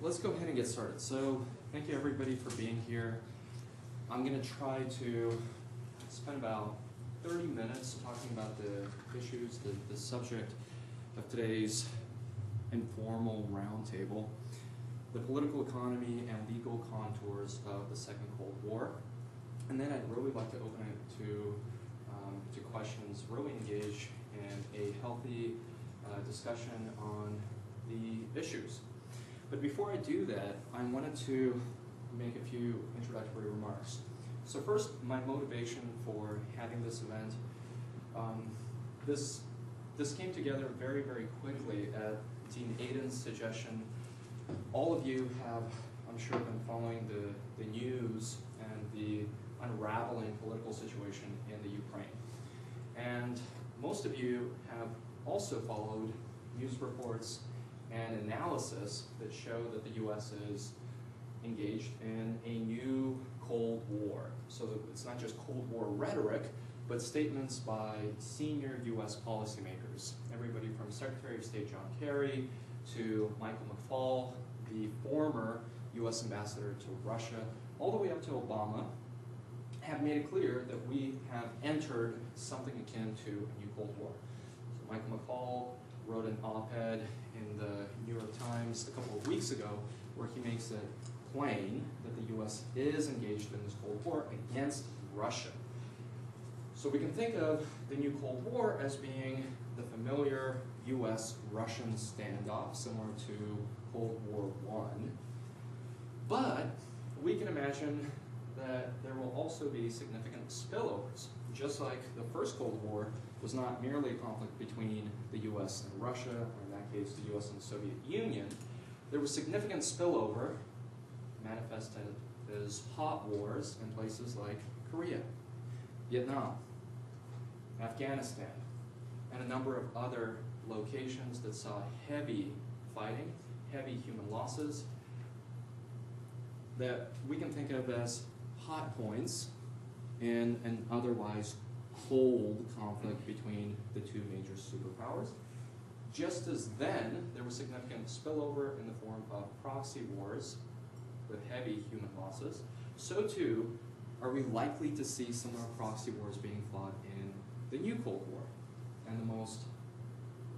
let's go ahead and get started. So thank you everybody for being here. I'm going to try to spend about 30 minutes talking about the issues, the subject of today's informal roundtable, the political economy and legal contours of the Second Cold War. And then I'd really like to open it to questions, really engage in a healthy discussion on the issues. But before I do that, I wanted to make a few introductory remarks. So first, my motivation for having this event. This came together very, very quickly at Dean Aiden's suggestion. All of you have, I'm sure, been following the news and the unraveling political situation in the Ukraine. And most of you have also followed news reports and analysis that show that the U.S. is engaged in a new Cold War. So it's not just Cold War rhetoric, but statements by senior U.S. policymakers. Everybody from Secretary of State John Kerry to Michael McFaul, the former U.S. ambassador to Russia, all the way up to Obama, have made it clear that we have entered something akin to a new Cold War. So Michael McFaul wrote an op-ed in the New York Times a couple of weeks ago where he makes it plain that the U.S. is engaged in this Cold War against Russia. So we can think of the new Cold War as being the familiar U.S.-Russian standoff, similar to Cold War I. But we can imagine that there will also be significant spillovers. Just like the first Cold War was not merely a conflict between the U.S. and Russia, or in that case the U.S. and the Soviet Union, there was significant spillover manifested as hot wars in places like Korea, Vietnam, Afghanistan, and a number of other locations that saw heavy fighting, heavy human losses, that we can think of as hot points in an otherwise cold conflict between the two major superpowers. Just as then, there was significant spillover in the form of proxy wars with heavy human losses, so too are we likely to see similar proxy wars being fought in the new Cold War. And the most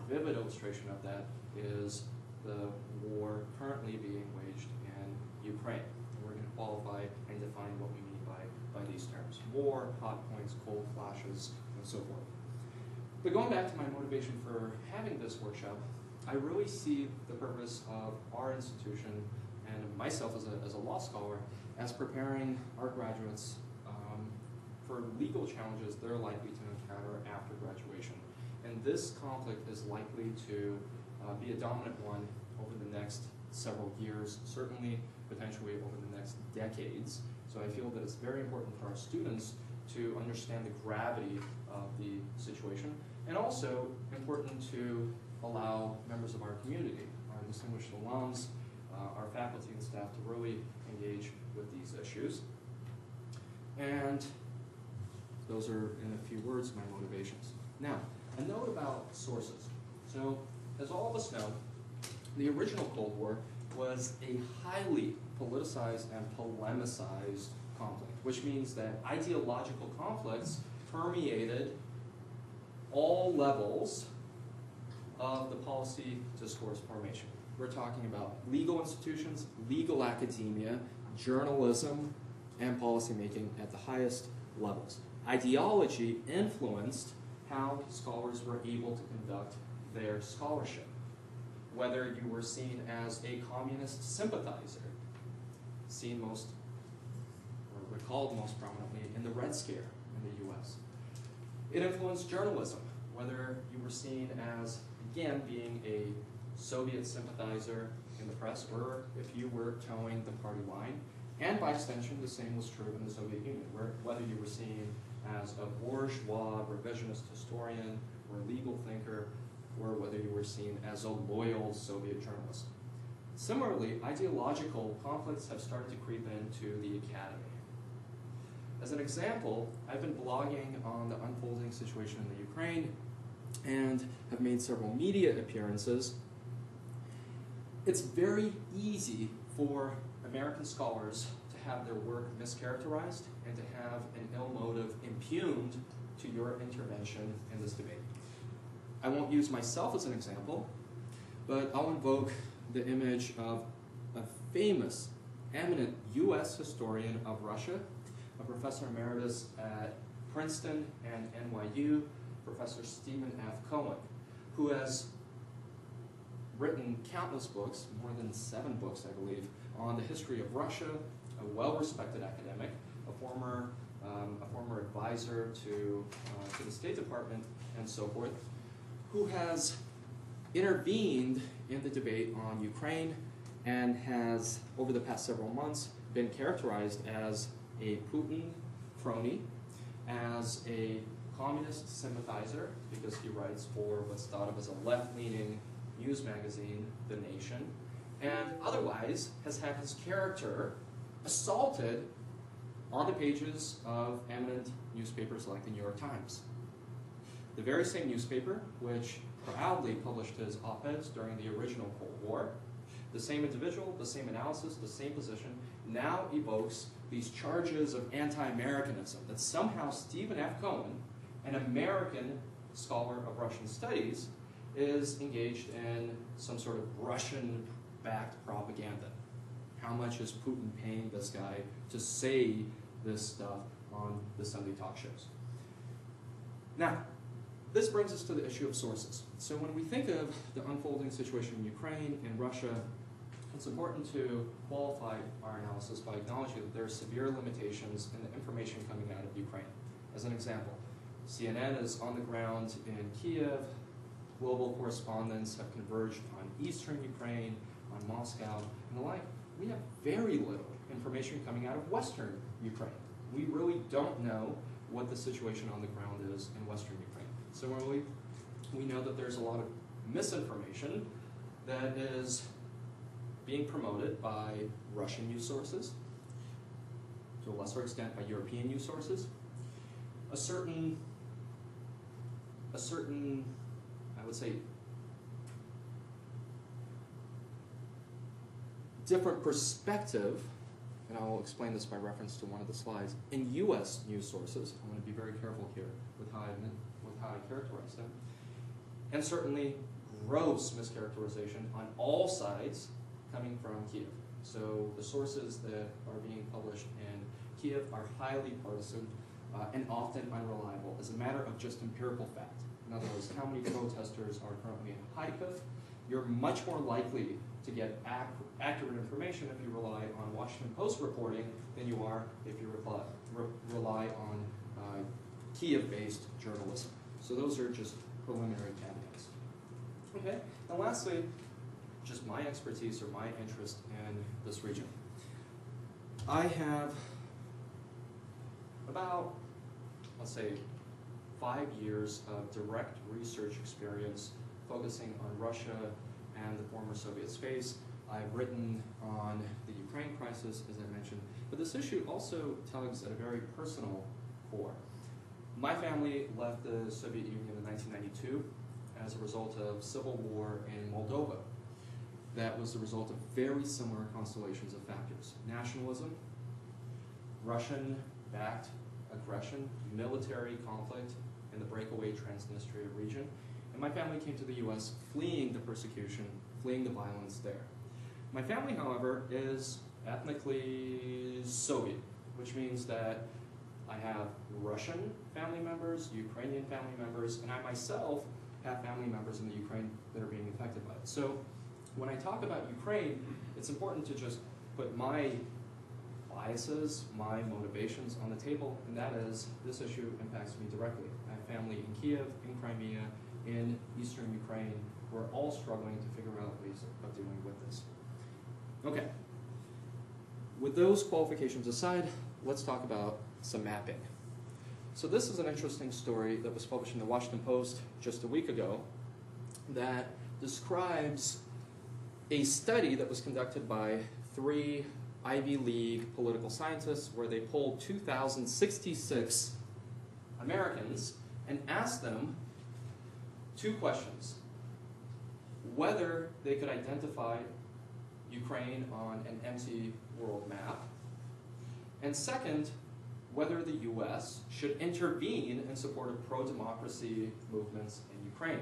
vivid illustration of that is the war currently being waged in Ukraine. We're going to qualify and define what we mean by these terms. War, hot points, cold flashes, and so forth. But going back to my motivation for having this workshop, I really see the purpose of our institution and myself as a law scholar as preparing our graduates for legal challenges they're likely to encounter after graduation. And this conflict is likely to be a dominant one over the next several years, certainly potentially over the next decades. So I feel that it's very important for our students to understand the gravity of the situation, and also important to allow members of our community, our distinguished alums, our faculty and staff to really engage with these issues. And those are, in a few words, my motivations. Now, a note about sources. So, as all of us know, the original Cold War was a highly politicized and polemicized conflict, which means that ideological conflicts permeated all levels of the policy discourse formation. We're talking about legal institutions, legal academia, journalism, and policymaking at the highest levels. Ideology influenced how scholars were able to conduct their scholarship. Whether you were seen as a communist sympathizer, seen most, or recalled most prominently in the Red Scare in the US. It influenced journalism, whether you were seen as, again, being a Soviet sympathizer in the press, or if you were towing the party line. And by extension, the same was true in the Soviet Union, whether you were seen as a bourgeois revisionist historian or legal thinker, or whether you were seen as a loyal Soviet journalist. Similarly, ideological conflicts have started to creep into the academy. As an example, I've been blogging on the unfolding situation in the Ukraine and have made several media appearances it's very easy for American scholars to have their work mischaracterized and to have an ill motive impugned to your intervention in this debate. I won't use myself as an example, but I'll invoke the image of a famous, eminent US historian of Russia, a professor emeritus at Princeton and NYU, Professor Stephen F. Cohen, who has written countless books, more than 7 books, I believe, on the history of Russia, a well-respected academic, a former advisor to the State Department and so forth, who has intervened in the debate on Ukraine and has, over the past several months, been characterized as a Putin crony, as a communist sympathizer, because he writes for what's thought of as a left-leaning news magazine, The Nation, and otherwise has had his character assaulted on the pages of eminent newspapers like the New York Times. The very same newspaper which proudly published his op-eds during the original Cold War, the same individual, the same analysis, the same position, now evokes these charges of anti-Americanism, that somehow Stephen F. Cohen, an American scholar of Russian studies, is engaged in some sort of Russian-backed propaganda. How much is Putin paying this guy to say this stuff on the Sunday talk shows? Now, this brings us to the issue of sources. So when we think of the unfolding situation in Ukraine and Russia, it's important to qualify our analysis by acknowledging that there are severe limitations in the information coming out of Ukraine. As an example, CNN is on the ground in Kiev, global correspondents have converged on eastern Ukraine, on Moscow, and the like. We have very little information coming out of western Ukraine. We really don't know what the situation on the ground is in western Ukraine. Similarly, we know that there's a lot of misinformation that is being promoted by Russian news sources, to a lesser extent by European news sources. A certain, I would say, different perspective, and I'll explain this by reference to one of the slides, in US news sources. I'm going to be very careful here with how I characterize them. And certainly gross mischaracterization on all sides coming from Kiev. So the sources that are being published in Kiev are highly partisan and often unreliable as a matter of just empirical fact. In other words, how many protesters are currently in Kharkiv? You're much more likely to get accurate information if you rely on Washington Post reporting than you are if you rely on Kiev-based journalism. So those are just preliminary caveats. Okay, and lastly, just my expertise or my interest in this region. I have about, let's say, 5 years of direct research experience focusing on Russia and the former Soviet space. I've written on the Ukraine crisis, as I mentioned, but this issue also tugs at a very personal core. My family left the Soviet Union in 1992 as a result of civil war in Moldova. That was the result of very similar constellations of factors. Nationalism, Russian-backed aggression, military conflict in the breakaway Transnistria region. And my family came to the US fleeing the persecution, fleeing the violence there. My family, however, is ethnically Soviet, which means that I have Russian family members, Ukrainian family members, and I myself have family members in the Ukraine that are being affected by it. So when I talk about Ukraine, it's important to just put my biases, my motivations on the table, and that is, this issue impacts me directly. I have family in Kiev, in Crimea, in eastern Ukraine. We're all struggling to figure out ways of dealing with this. Okay. With those qualifications aside, let's talk about some mapping. So this is an interesting story that was published in the Washington Post just a week ago that describes a study that was conducted by 3 Ivy League political scientists where they polled 2,066 Americans and asked them 2 questions. Whether they could identify Ukraine on an empty world map. And second, whether the US should intervene in support of pro-democracy movements in Ukraine.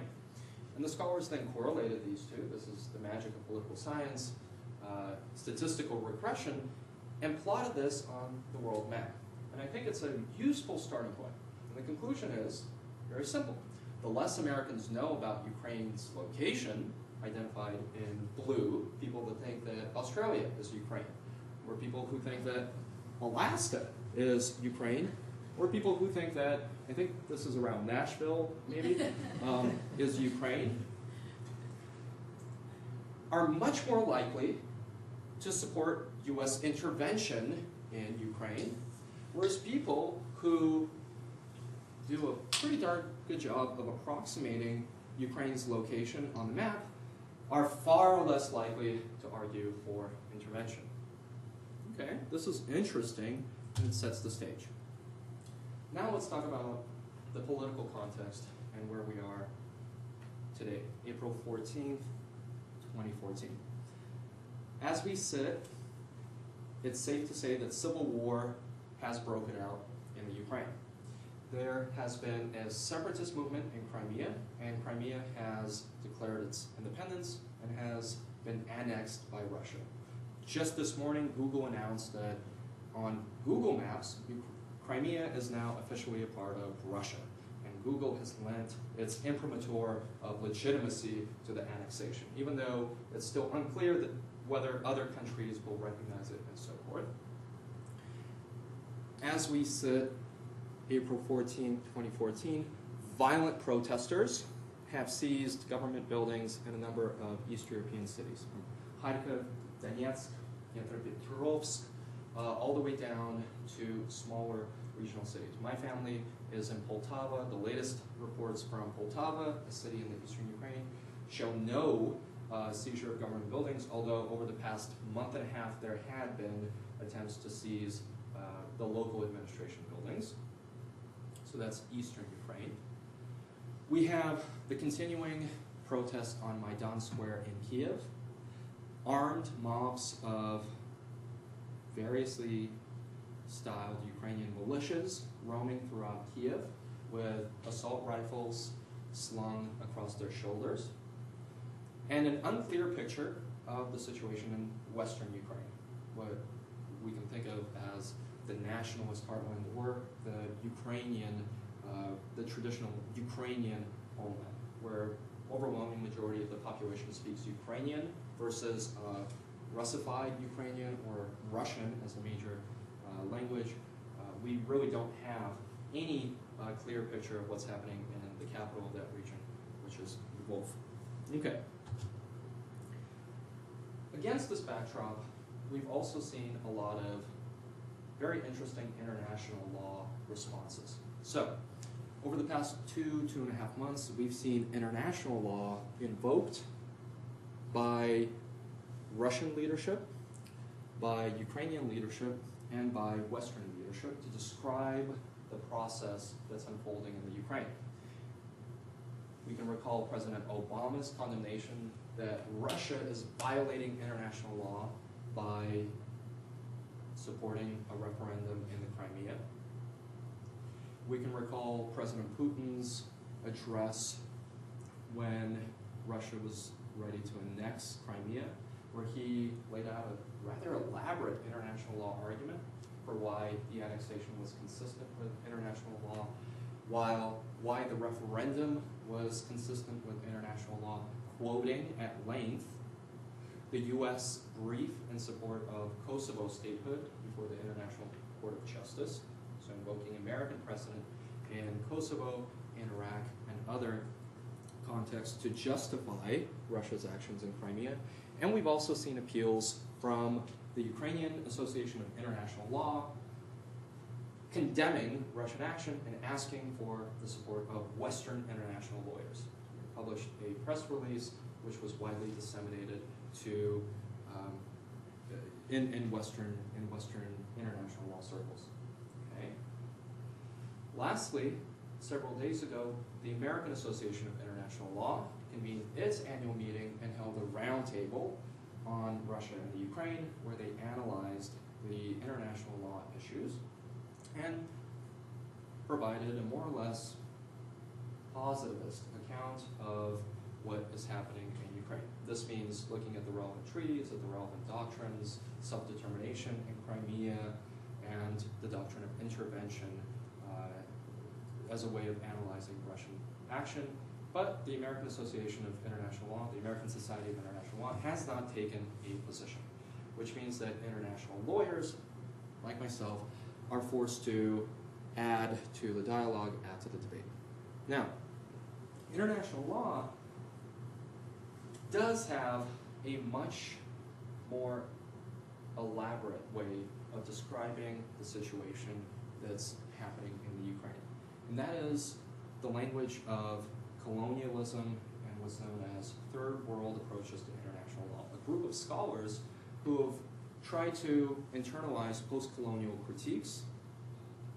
And the scholars then correlated these two. This is the magic of political science, statistical regression, and plotted this on the world map. And I think it's a useful starting point. And the conclusion is very simple. The less Americans know about Ukraine's location, identified in blue, people that think that Australia is Ukraine, or people who think that Alaska is Ukraine, or people who think that, I think this is around Nashville, maybe, is Ukraine, are much more likely to support US intervention in Ukraine, whereas people who do a pretty darn good job of approximating Ukraine's location on the map are far less likely to argue for intervention. Okay, this is interesting, and it sets the stage. Now let's talk about the political context and where we are today, April 14th, 2014. As we sit, it's safe to say that civil war has broken out in the Ukraine. There has been a separatist movement in Crimea, and Crimea has declared its independence and has been annexed by Russia. Just this morning, Google announced that on Google Maps, Crimea is now officially a part of Russia, and Google has lent its imprimatur of legitimacy to the annexation, even though it's still unclear that whether other countries will recognize it and so forth. As we sit April 14, 2014, violent protesters have seized government buildings in a number of East European cities, from Kharkiv, Donetsk, Dnipropetrovsk, all the way down to smaller regional cities. My family is in Poltava. The latest reports from Poltava, a city in the eastern Ukraine, show no seizure of government buildings, although over the past month and a half there had been attempts to seize the local administration buildings. So that's eastern Ukraine. We have the continuing protests on Maidan Square in Kiev, armed mobs of variously styled Ukrainian militias roaming throughout Kiev with assault rifles slung across their shoulders, and an unclear picture of the situation in western Ukraine, what we can think of as the nationalist heartland, or the Ukrainian, the traditional Ukrainian homeland, where overwhelming majority of the population speaks Ukrainian versus Russified Ukrainian or Russian as a major language. We really don't have any clear picture of what's happening in the capital of that region, which is Lvov. Okay. Against this backdrop, we've also seen a lot of very interesting international law responses. So, over the past 2.5 months, we've seen international law invoked by Russian leadership, by Ukrainian leadership, and by Western leadership to describe the process that's unfolding in the Ukraine. We can recall President Obama's condemnation that Russia is violating international law by supporting a referendum in the Crimea. We can recall President Putin's address when Russia was ready to annex Crimea, where he laid out a rather elaborate international law argument for why the annexation was consistent with international law, why the referendum was consistent with international law, quoting at length the US brief in support of Kosovo statehood before the International Court of Justice, so invoking American precedent in Kosovo, in Iraq, and other contexts to justify Russia's actions in Crimea. And we've also seen appeals from the Ukrainian Association of International Law condemning Russian action and asking for the support of Western international lawyers. We published a press release which was widely disseminated to in Western international law circles. Okay. Lastly, several days ago, the American Association of International Law convened its annual meeting and held a roundtable on Russia and the Ukraine, where they analyzed the international law issues and provided a more or less positivist account of what is happening in Ukraine. This means looking at the relevant treaties, at the relevant doctrines, self-determination in Crimea, and the doctrine of intervention as a way of analyzing Russian action. But the American Association of International Law, the American Society of International Law, has not taken a position, which means that international lawyers, like myself, are forced to add to the dialogue, add to the debate. Now, international law does have a much more elaborate way of describing the situation that's happening in the Ukraine. And that is the language of colonialism and what's known as third world approaches to international law. A group of scholars who have tried to internalize post-colonial critiques,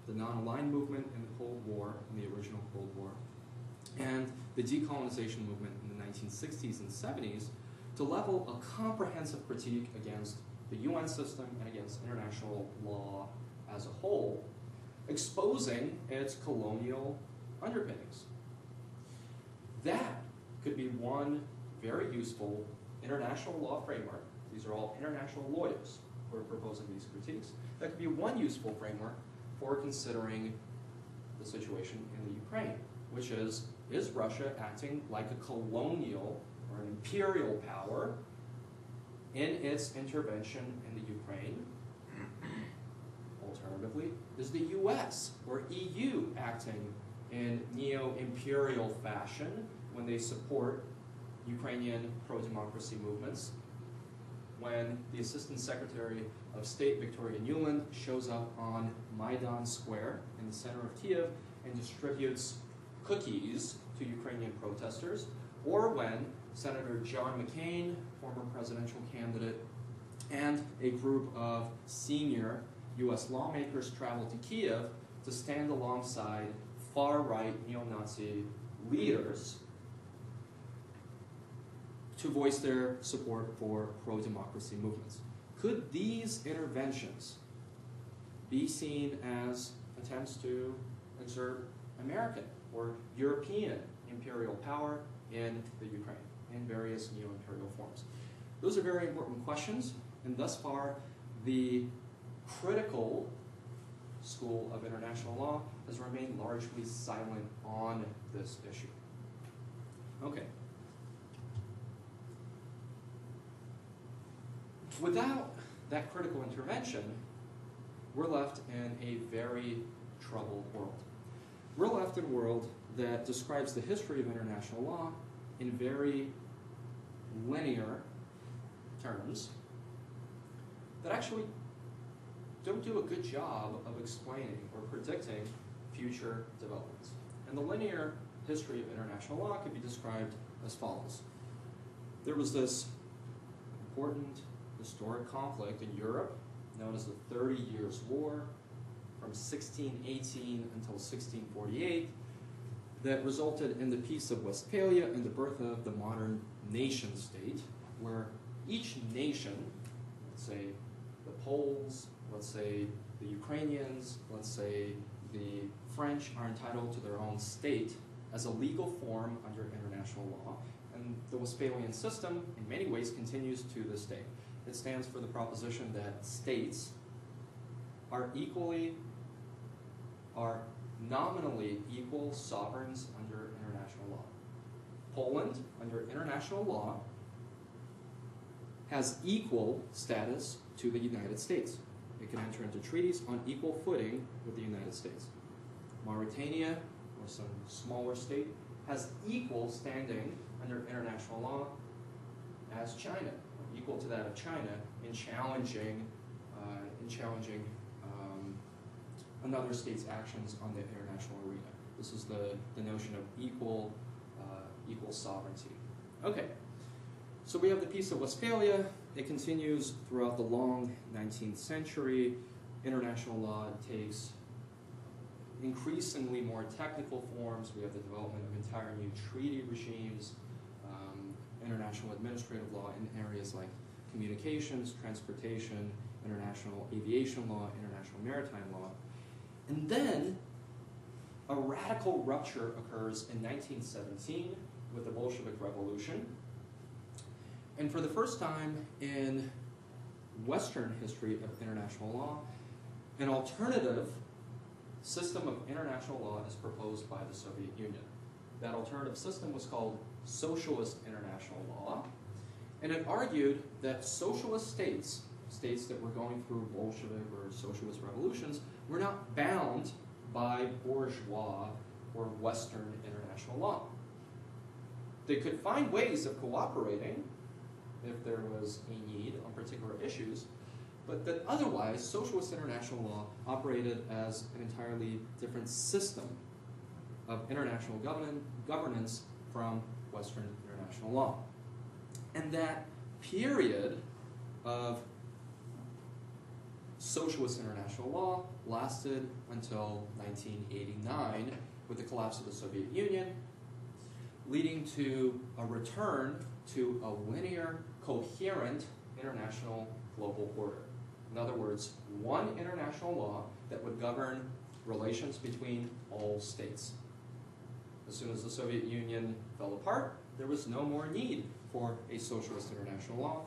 the non-aligned movement in the Cold War, in the original Cold War, and the decolonization movement in the 1960s and 70s to level a comprehensive critique against the UN system and against international law as a whole, exposing its colonial underpinnings. That could be one very useful international law framework. These are all international lawyers who are proposing these critiques. That could be one useful framework for considering the situation in the Ukraine, which is Russia acting like a colonial or an imperial power in its intervention in the Ukraine? Alternatively, is the US or EU acting in neo-imperial fashion when they support Ukrainian pro-democracy movements? When the Assistant Secretary of State, Victoria Nuland, shows up on Maidan Square in the center of Kiev and distributes cookies to Ukrainian protesters, or when Senator John McCain, former presidential candidate, and a group of senior US lawmakers travel to Kiev to stand alongside far-right neo-Nazi leaders to voice their support for pro-democracy movements. Could these interventions be seen as attempts to exert American or European imperial power in the Ukraine, in various neo-imperial forms? Those are very important questions, and thus far, the critical school of international law has remained largely silent on this issue. Okay. Without that critical intervention, we're left in a very troubled world. We're left in a world that describes the history of international law in very linear terms that actually don't do a good job of explaining or predicting future developments. And the linear history of international law could be described as follows. There was this important historic conflict in Europe known as the 30 Years' War from 1618 until 1648 that resulted in the Peace of Westphalia and the birth of the modern nation state, where each nation, let's say the Poles, let's say the Ukrainians, let's say the French, are entitled to their own state as a legal form under international law. And the Westphalian system, in many ways, continues to this day. It stands for the proposition that states are nominally equal sovereigns under international law. Poland, under international law, has equal status to the United States. It can enter into treaties on equal footing with the United States. Mauritania, or some smaller state, has equal standing under international law as China, equal to that of China in challenging another state's actions on the international arena. This is the notion of equal sovereignty. Okay, so we have the Peace of Westphalia. It continues throughout the long 19th century. International law takes increasingly more technical forms. We have the development of entire new treaty regimes, international administrative law in areas like communications, transportation, international aviation law, international maritime law. And then a radical rupture occurs in 1917 with the Bolshevik Revolution. And for the first time in Western history of international law, an alternative system of international law is proposed by the Soviet Union. That alternative system was called socialist international law, and it argued that socialist states, states that were going through Bolshevik or socialist revolutions, were not bound by bourgeois or Western international law. They could find ways of cooperating if there was a need on particular issues, but that otherwise socialist international law operated as an entirely different system of international governance from Western international law. And that period of socialist international law lasted until 1989 with the collapse of the Soviet Union, leading to a return to a linear, coherent international global order. In other words, one international law that would govern relations between all states. As soon as the Soviet Union fell apart, there was no more need for a socialist international law.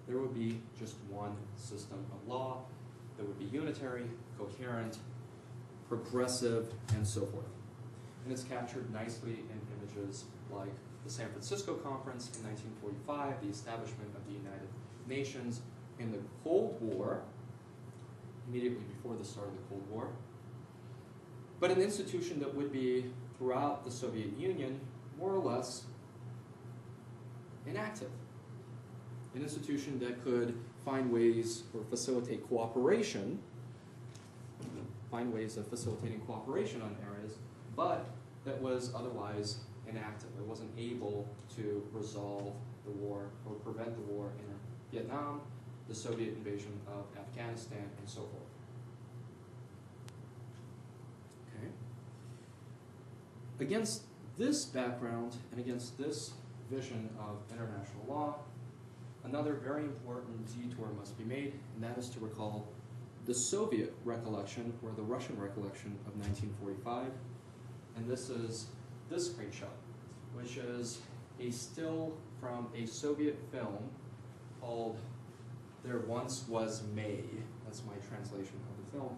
There would be just one system of law that would be unitary, coherent, progressive, and so forth. And it's captured nicely in images like the San Francisco Conference in 1945, the establishment of the United Nations in the Cold War, immediately before the start of the Cold War, but an institution that would be, throughout the Soviet Union, more or less inactive. An institution that could find ways or facilitate cooperation, find ways of facilitating cooperation on areas, but that was otherwise inactive. It wasn't able to resolve the war or prevent the war in Vietnam, the Soviet invasion of Afghanistan, and so forth. Okay. Against this background and against this vision of international law, another very important detour must be made, and that is to recall the Soviet recollection, or the Russian recollection of 1945. And this is this screenshot, which is a still from a Soviet film called There Once Was May. That's my translation of the film.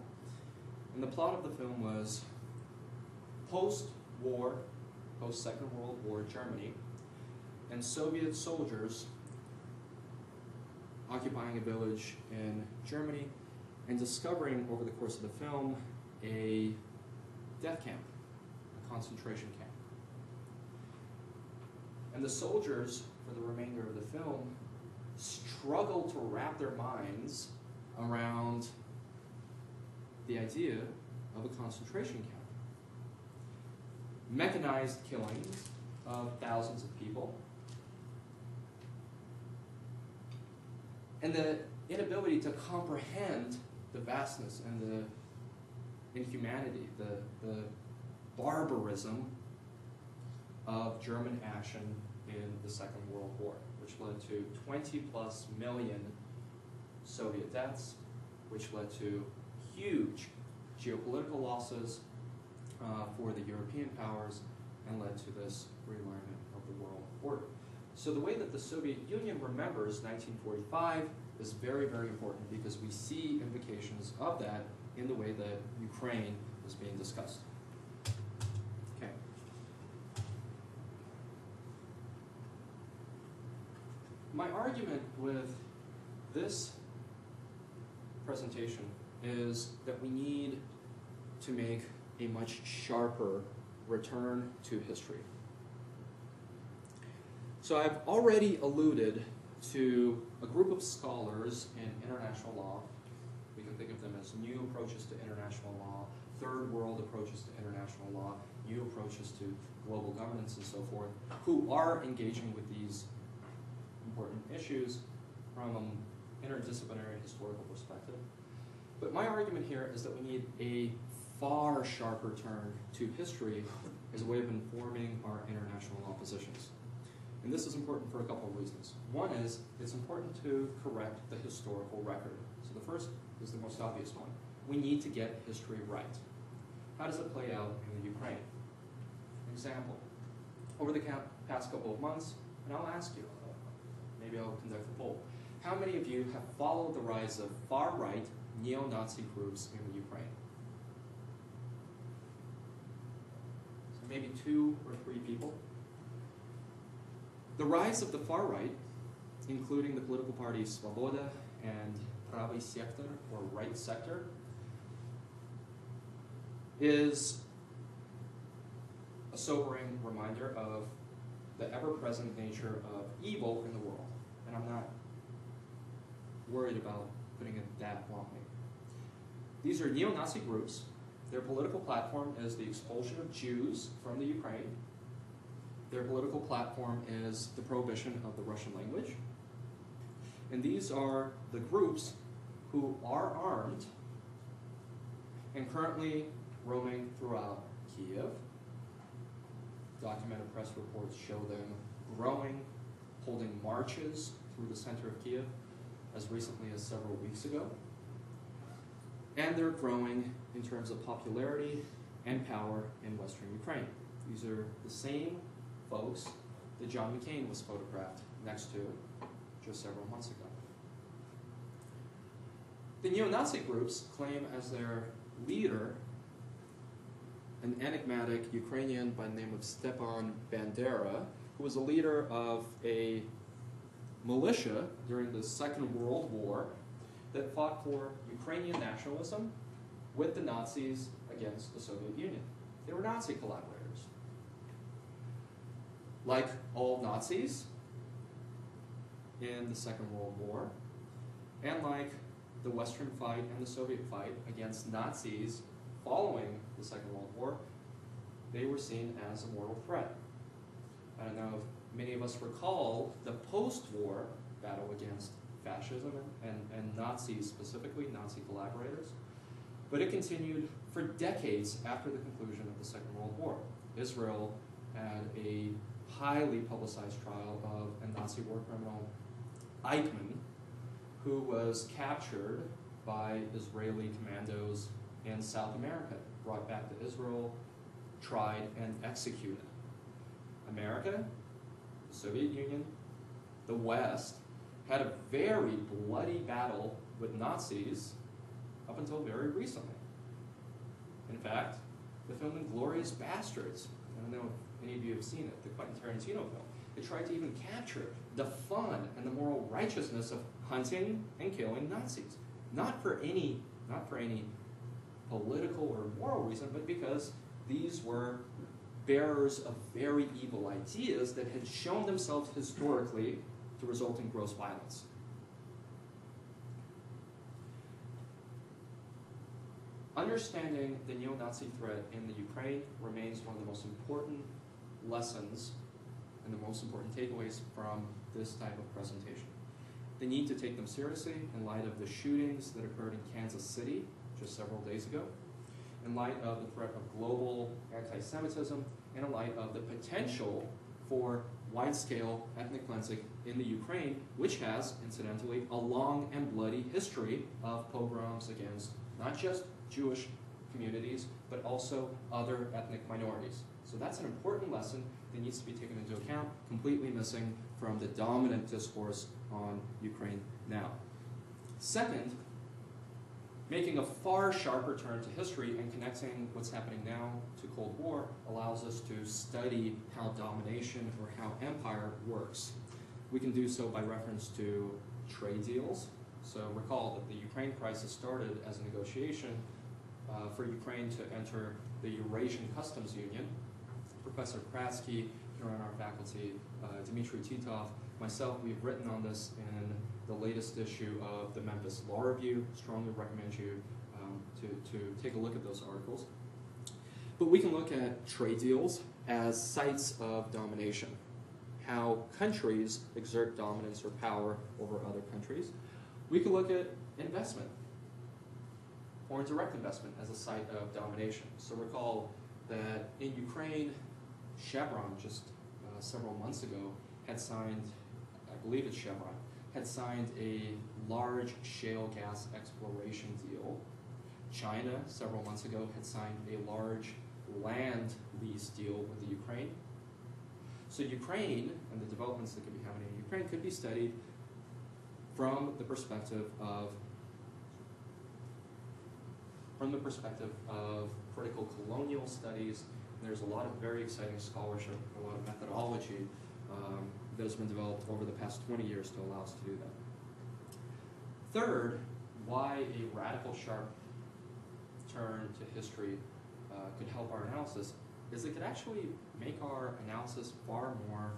And the plot of the film was post-war, post-Second World War Germany, and Soviet soldiers occupying a village in Germany and discovering over the course of the film a death camp, a concentration camp. And the soldiers, for the remainder of the film, struggle to wrap their minds around the idea of a concentration camp. Mechanized killings of thousands of people, and the inability to comprehend the vastness and the inhumanity, the barbarism of German action in the Second World War, which led to 20+ million Soviet deaths, which led to huge geopolitical losses for the European powers, and led to this realignment of the world order. So the way that the Soviet Union remembers 1945 is very, very important, because we see implications of that in the way that Ukraine is being discussed. Okay. My argument with this presentation is that we need to make a much sharper return to history. So I've already alluded to a group of scholars in international law. We can think of them as new approaches to international law, third world approaches to international law, new approaches to global governance, and so forth, who are engaging with these important issues from an interdisciplinary historical perspective. But my argument here is that we need a far sharper turn to history as a way of informing our international law positions. And this is important for a couple of reasons. One is, it's important to correct the historical record. So the first is the most obvious one. We need to get history right. How does it play out in the Ukraine? Example, over the past couple of months, and I'll ask you, maybe I'll conduct a poll. How many of you have followed the rise of far-right neo-Nazi groups in the Ukraine? So maybe 2 or 3 people. The rise of the far right, including the political parties Svoboda and Pravый Sektor, or right sector, is a sobering reminder of the ever-present nature of evil in the world. And I'm not worried about putting it that bluntly. These are neo-Nazi groups. Their political platform is the expulsion of Jews from the Ukraine. Their political platform is the prohibition of the Russian language. And these are the groups who are armed and currently roaming throughout Kiev. Documented press reports show them growing, holding marches through the center of Kiev as recently as several weeks ago. And they're growing in terms of popularity and power in Western Ukraine. These are the same folks that John McCain was photographed next to just several months ago. The neo-Nazi groups claim as their leader an enigmatic Ukrainian by the name of Stepan Bandera, who was a leader of a militia during the Second World War that fought for Ukrainian nationalism with the Nazis against the Soviet Union. They were Nazi collaborators. Like all Nazis in the Second World War, and like the Western fight and the Soviet fight against Nazis following the Second World War, they were seen as a mortal threat. I don't know if many of us recall the post-war battle against fascism and Nazis, specifically Nazi collaborators, but it continued for decades after the conclusion of the Second World War. Israel had a highly publicized trial of a Nazi war criminal, Eichmann, who was captured by Israeli commandos in South America, brought back to Israel, tried, and executed. America, the Soviet Union, the West, had a very bloody battle with Nazis up until very recently. In fact, the film *Inglourious Bastards*, I don't know if any of you have seen it, the Quentin Tarantino film, it tried to even capture the fun and the moral righteousness of hunting and killing Nazis. Not for any political or moral reason, but because these were bearers of very evil ideas that had shown themselves historically to result in gross violence. Understanding the neo-Nazi threat in the Ukraine remains one of the most important lessons and the most important takeaways from this type of presentation. The need to take them seriously in light of the shootings that occurred in Kansas City just several days ago, in light of the threat of global anti-Semitism, and in light of the potential for wide-scale ethnic cleansing in the Ukraine, which has, incidentally, a long and bloody history of pogroms against not just Jewish communities, but also other ethnic minorities. So that's an important lesson that needs to be taken into account, completely missing from the dominant discourse on Ukraine now. Second, making a far sharper turn to history and connecting what's happening now to Cold War allows us to study how domination or how empire works. We can do so by reference to trade deals. So recall that the Ukraine crisis started as a negotiation for Ukraine to enter the Eurasian Customs Union. Professor Kratsky, here on our faculty, Dmitry Titov, myself, we've written on this in the latest issue of the Memphis Law Review. Strongly recommend you to take a look at those articles. But we can look at trade deals as sites of domination, how countries exert dominance or power over other countries. We can look at investment, foreign direct investment, as a site of domination. So recall that in Ukraine, Chevron just several months ago had signed, I believe it's Chevron, had signed a large shale gas exploration deal. China, several months ago, had signed a large land lease deal with the Ukraine. So Ukraine and the developments that could be happening in Ukraine could be studied from the perspective of critical colonial studies. There's a lot of very exciting scholarship, a lot of methodology that has been developed over the past 20 years to allow us to do that. Third, why a radical sharp turn to history could help our analysis is it could actually make our analysis far more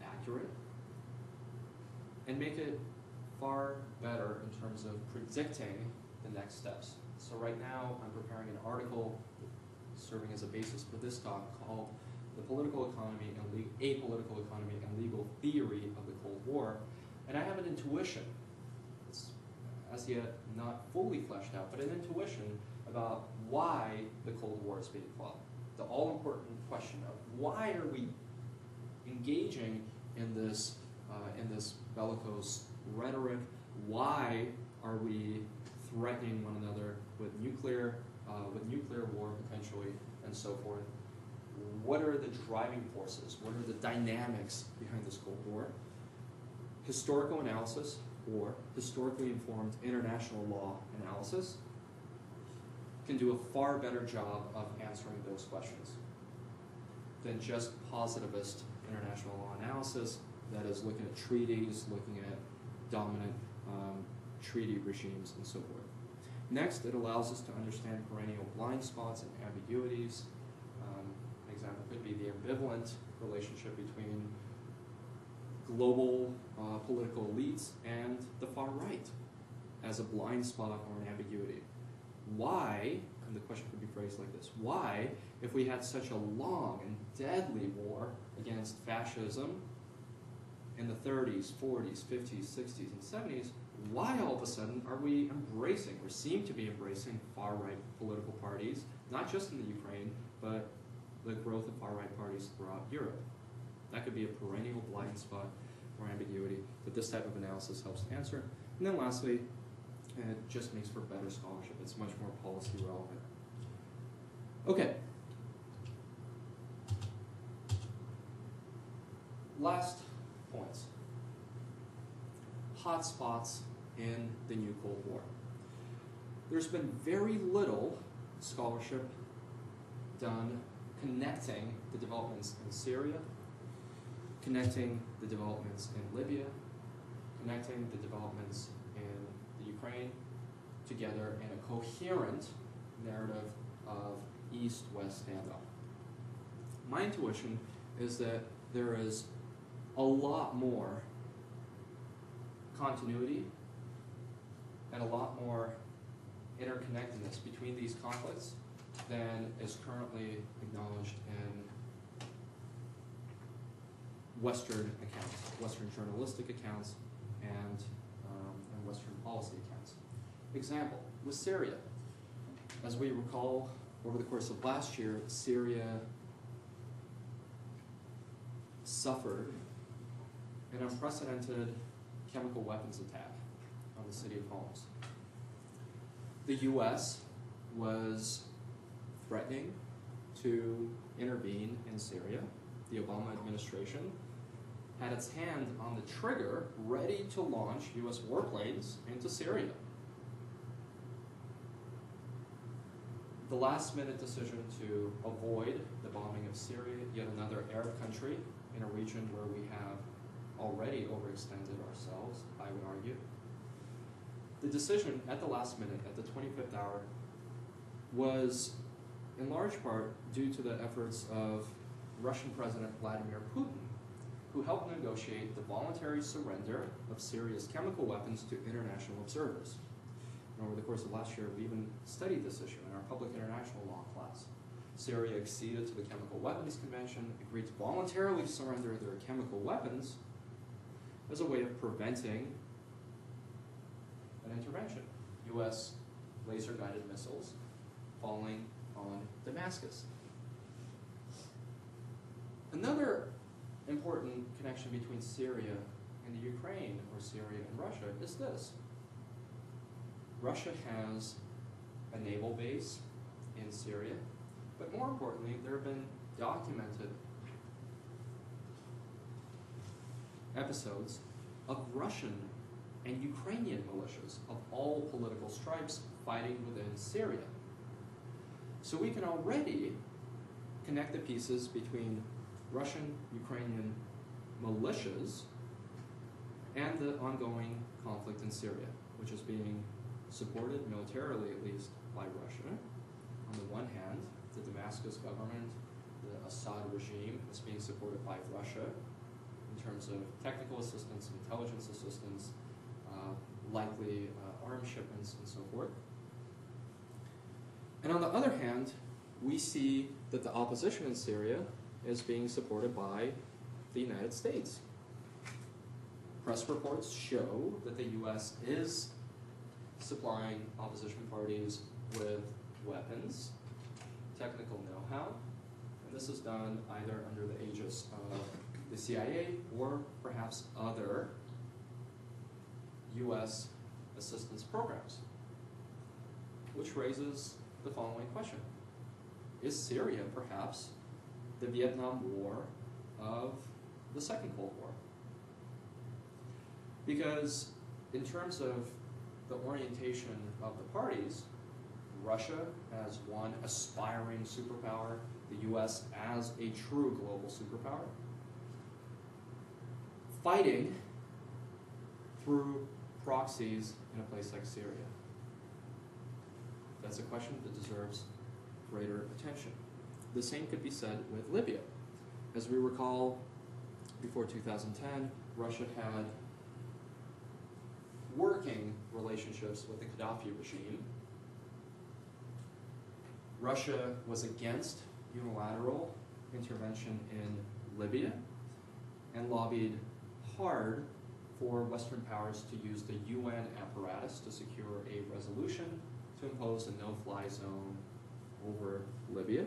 accurate and make it far better in terms of predicting the next steps. So right now I'm preparing an article serving as a basis for this talk called The Political Economy and Apolitical Economy and Legal Theory of the Cold War. And I have an intuition, it's as yet not fully fleshed out, but an intuition about why the Cold War is being fought. The all-important question of why are we engaging in this bellicose rhetoric? Why are we threatening one another with nuclear war potentially, and so forth? What are the driving forces? What are the dynamics behind this Cold War? Historical analysis, or historically informed international law analysis, can do a far better job of answering those questions than just positivist international law analysis that is looking at treaties, looking at dominant treaty regimes, and so forth. Next, it allows us to understand perennial blind spots and ambiguities. An example could be the ambivalent relationship between global political elites and the far right as a blind spot or an ambiguity. Why, and the question could be phrased like this, why, if we had such a long and deadly war against fascism in the 30s, 40s, 50s, 60s, and 70s, why all of a sudden are we embracing, or seem to be embracing, far-right political parties, not just in the Ukraine, but the growth of far-right parties throughout Europe? That could be a perennial blind spot or ambiguity that this type of analysis helps to answer. And then lastly, it just makes for better scholarship. It's much more policy relevant. Okay. Last points. Hot spots in the new Cold War. There's been very little scholarship done connecting the developments in Syria, connecting the developments in Libya, connecting the developments in the Ukraine together in a coherent narrative of East-West standoff. My intuition is that there is a lot more continuity and a lot more interconnectedness between these conflicts than is currently acknowledged in Western accounts, Western journalistic accounts, and Western policy accounts. Example, with Syria. As we recall, over the course of last year, Syria suffered an unprecedented chemical weapons attack on the city of Homs. The US was threatening to intervene in Syria. The Obama administration had its hand on the trigger, ready to launch US warplanes into Syria. The last-minute decision to avoid the bombing of Syria, yet another Arab country in a region where we have already overextended ourselves, I would argue. The decision at the last minute, at the 25th hour, was in large part due to the efforts of Russian President Vladimir Putin, who helped negotiate the voluntary surrender of Syria's chemical weapons to international observers. And over the course of last year, we even studied this issue in our public international law class. Syria acceded to the Chemical Weapons Convention, agreed to voluntarily surrender their chemical weapons as a way of preventing an intervention. US laser-guided missiles falling on Damascus. Another important connection between Syria and the Ukraine, or Syria and Russia, is this. Russia has a naval base in Syria, but more importantly, there have been documented episodes of Russian and Ukrainian militias of all political stripes fighting within Syria. So we can already connect the pieces between Russian, Ukrainian militias and the ongoing conflict in Syria, which is being supported militarily, at least, by Russia. On the one hand, the Damascus government, the Assad regime, is being supported by Russia in terms of technical assistance, intelligence assistance, likely arms shipments, and so forth. And on the other hand, we see that the opposition in Syria is being supported by the United States. Press reports show that the U.S. is supplying opposition parties with weapons, technical know-how, and this is done either under the aegis of the CIA or perhaps other U.S. assistance programs, which raises the following question. Is Syria perhaps the Vietnam War of the Second Cold War? Because in terms of the orientation of the parties, Russia as one aspiring superpower, the U.S. as a true global superpower, fighting through proxies in a place like Syria. That's a question that deserves greater attention. The same could be said with Libya. As we recall, before 2010, Russia had working relationships with the Gaddafi regime. Russia was against unilateral intervention in Libya and lobbied hard for Western powers to use the UN apparatus to secure a resolution to impose a no-fly zone over Libya.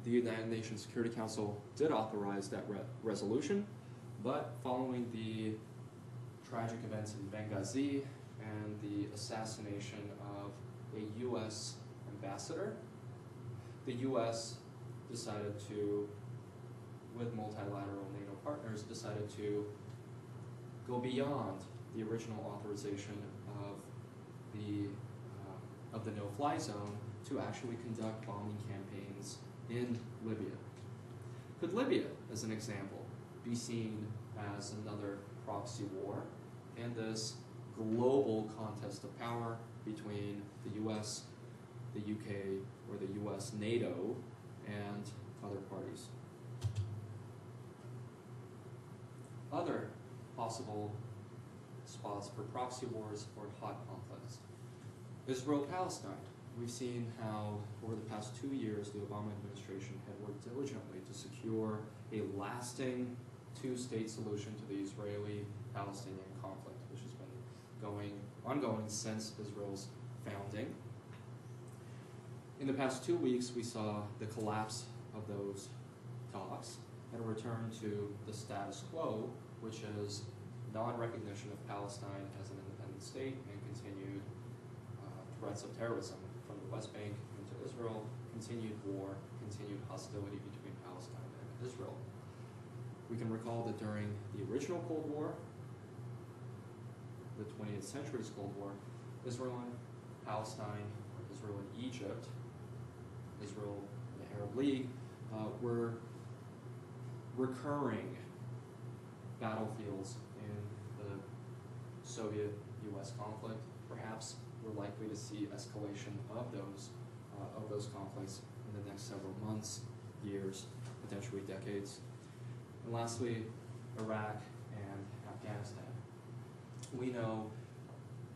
The United Nations Security Council did authorize that resolution, but following the tragic events in Benghazi and the assassination of a U.S. ambassador, the U.S. decided to, with multilateral NATO partners, decided to go beyond the original authorization of the no-fly zone to actually conduct bombing campaigns in Libya. Could Libya, as an example, be seen as another proxy war in this global contest of power between the US, the UK, or the US NATO, and other parties? Other possible spots for proxy wars or hot conflicts. Israel-Palestine. We've seen how over the past 2 years the Obama administration had worked diligently to secure a lasting two-state solution to the Israeli-Palestinian conflict, which has been ongoing since Israel's founding. In the past 2 weeks, we saw the collapse of those talks and a return to the status quo, which is non-recognition of Palestine as an independent state and continued threats of terrorism from the West Bank into Israel, continued war, continued hostility between Palestine and Israel. We can recall that during the original Cold War, the 20th century's Cold War, Israel and Palestine, or Israel and Egypt, Israel and the Arab League, were recurring battlefields in the Soviet-US conflict. Perhaps we're likely to see escalation of those conflicts in the next several months, years, potentially decades. And lastly, Iraq and Afghanistan. We know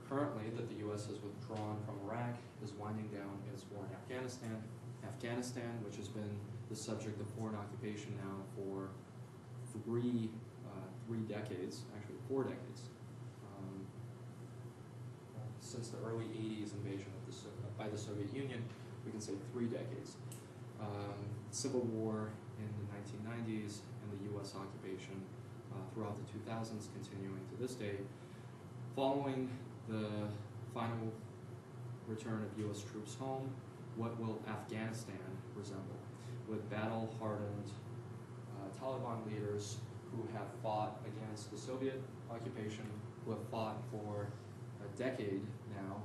currently that the U.S. has withdrawn from Iraq, is winding down its war in Afghanistan. Afghanistan, which has been the subject of foreign occupation now for three decades, actually 4 decades, since the early 80s invasion of by the Soviet Union, we can say 3 decades. Civil war in the 1990s and the US occupation throughout the 2000s, continuing to this day. Following the final return of US troops home, what will Afghanistan resemble? With battle-hardened Taliban leaders who have fought against the Soviet occupation, who have fought for a decade now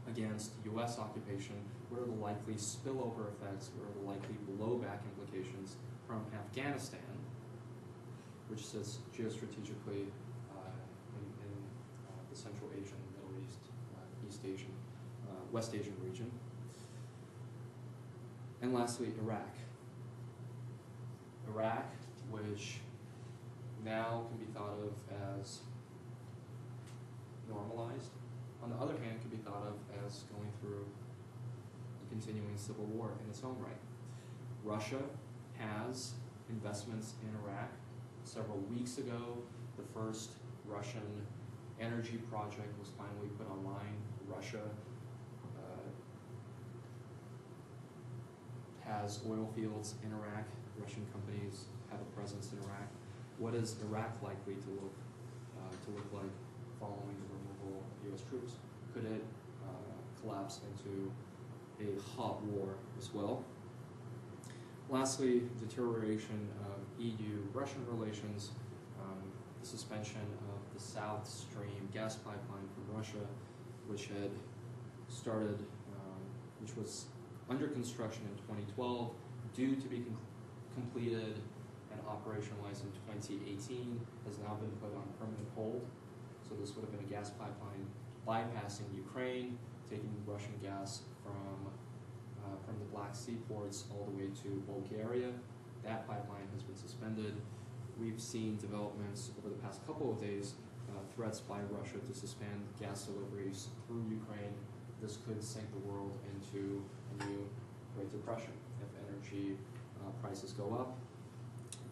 against US occupation, what are the likely spillover effects, what are the likely blowback implications from Afghanistan, which sits geostrategically in the Central Asian, Middle East, East Asian, West Asian region. And lastly, Iraq. Iraq, which now can be thought of as normalized, on the other hand, can be thought of as going through a continuing civil war in its own right. Russia has investments in Iraq. Several weeks ago, the first Russian energy project was finally put online. Russia has oil fields in Iraq. Russian companies have a presence in Iraq. What is Iraq likely to look like following the removal of U.S. troops? Could it collapse into a hot war as well? Lastly, deterioration of EU-Russian relations, the suspension of the South Stream gas pipeline from Russia, which had started, which was under construction in 2012, due to be completed and operationalized in 2018, has now been put on permanent hold. So this would have been a gas pipeline bypassing Ukraine, taking Russian gas from the Black Sea ports all the way to Bulgaria. That pipeline has been suspended. We've seen developments over the past couple of days, threats by Russia to suspend gas deliveries through Ukraine. This could sink the world into a new Great Depression if energy prices go up,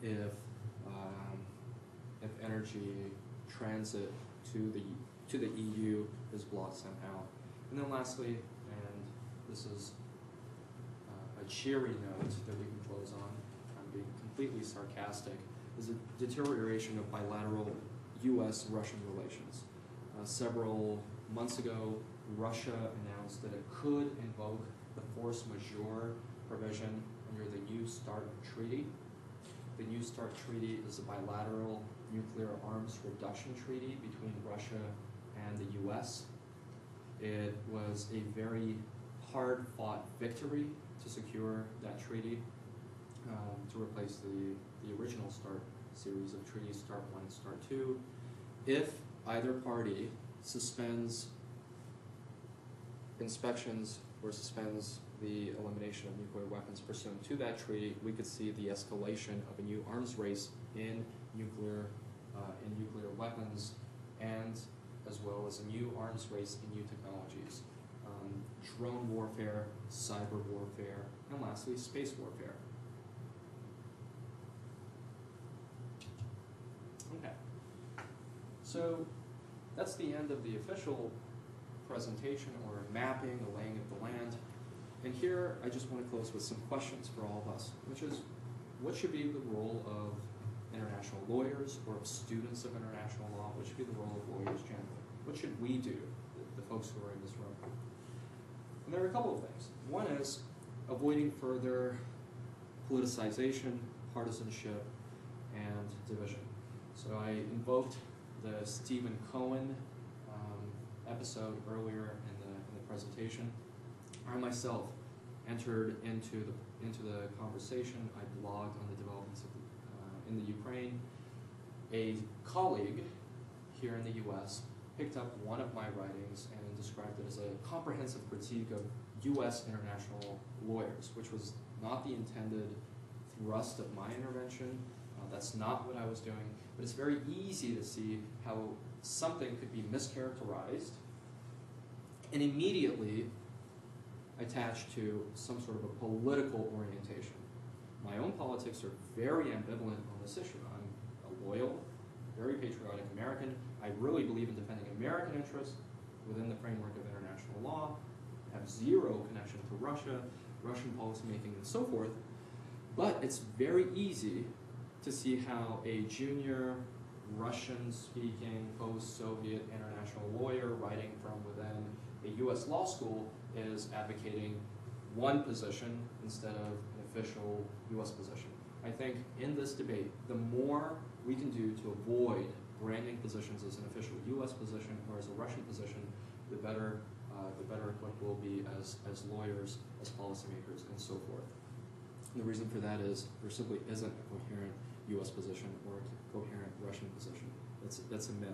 if energy transit to the EU is blocked somehow. And then lastly, and this is a cheery note that we can close on, I'm being completely sarcastic, is a deterioration of bilateral U.S.-Russian relations. Several months ago, Russia announced that it could invoke the force majeure provision under the New START Treaty. The New START Treaty is a bilateral nuclear arms reduction treaty between Russia and the U.S. It was a very hard-fought victory to secure that treaty, to replace the original START series of treaties, START 1 and START 2. If either party suspends inspections or suspends the elimination of nuclear weapons pursuant to that treaty, we could see the escalation of a new arms race in nuclear weapons, and as well as a new arms race in new technologies. Drone warfare, cyber warfare, and lastly, space warfare. Okay. So that's the end of the official presentation, or mapping, the laying of the land. And here I just want to close with some questions for all of us, which is, what should be the role of international lawyers or of students of international law? What should be the role of lawyers generally? What should we do, the folks who are in this room? And there are a couple of things. One is avoiding further politicization, partisanship, and division. So I invoked the Stephen Cohen episode earlier in the presentation. I myself entered into the conversation. I blogged on the developments in the Ukraine. A colleague here in the U.S. picked up one of my writings and described it as a comprehensive critique of U.S. international lawyers, which was not the intended thrust of my intervention. That's not what I was doing, but it's very easy to see how something could be mischaracterized and immediately attached to some sort of a political orientation. My own politics are very ambivalent on this issue. I'm a loyal, very patriotic American. I really believe in defending American interests within the framework of international law. I have zero connection to Russia, Russian policymaking, and so forth. But it's very easy to see how a junior Russian-speaking post-Soviet international lawyer writing from within a US law school is advocating one position instead of an official US position. I think in this debate, the more we can do to avoid branding positions as an official US position or as a Russian position, the better equipped we'll be as lawyers, as policymakers, and so forth. And the reason for that is there simply isn't a coherent US position or a coherent Russian position. That's a myth.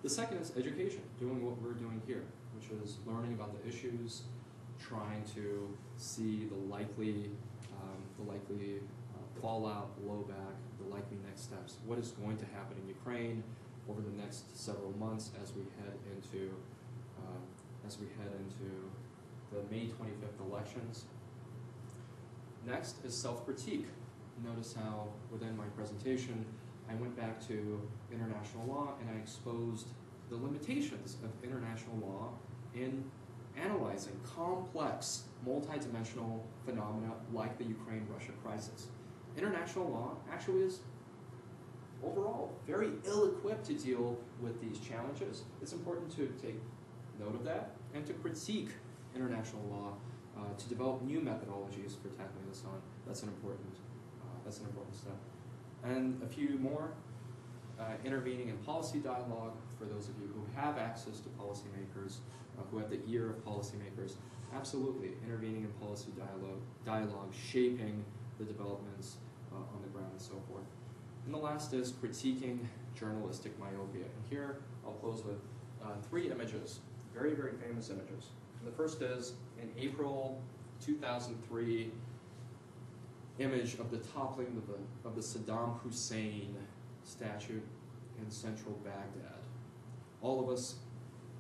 The second is education, doing what we're doing here, which is learning about the issues, trying to see the likely fallout, blowback, the likely next steps. What is going to happen in Ukraine over the next several months as we head into the May 25th elections. Next is self-critique. Notice how within my presentation I went back to international law and I exposed the limitations of international law in analyzing complex, multidimensional phenomena like the Ukraine-Russia crisis. International law actually is overall very ill-equipped to deal with these challenges. It's important to take note of that and to critique international law, to develop new methodologies for tackling this on. That's an important step. And a few more, intervening in policy dialogue for those of you who have access to policymakers, who have the ear of policymakers. Absolutely, intervening in policy dialogue, shaping the developments on the ground and so forth. And the last is critiquing journalistic myopia. And here I'll close with three images, very, very famous images. And the first is in April 2003 image of the toppling of the Saddam Hussein statue in central Baghdad. All of us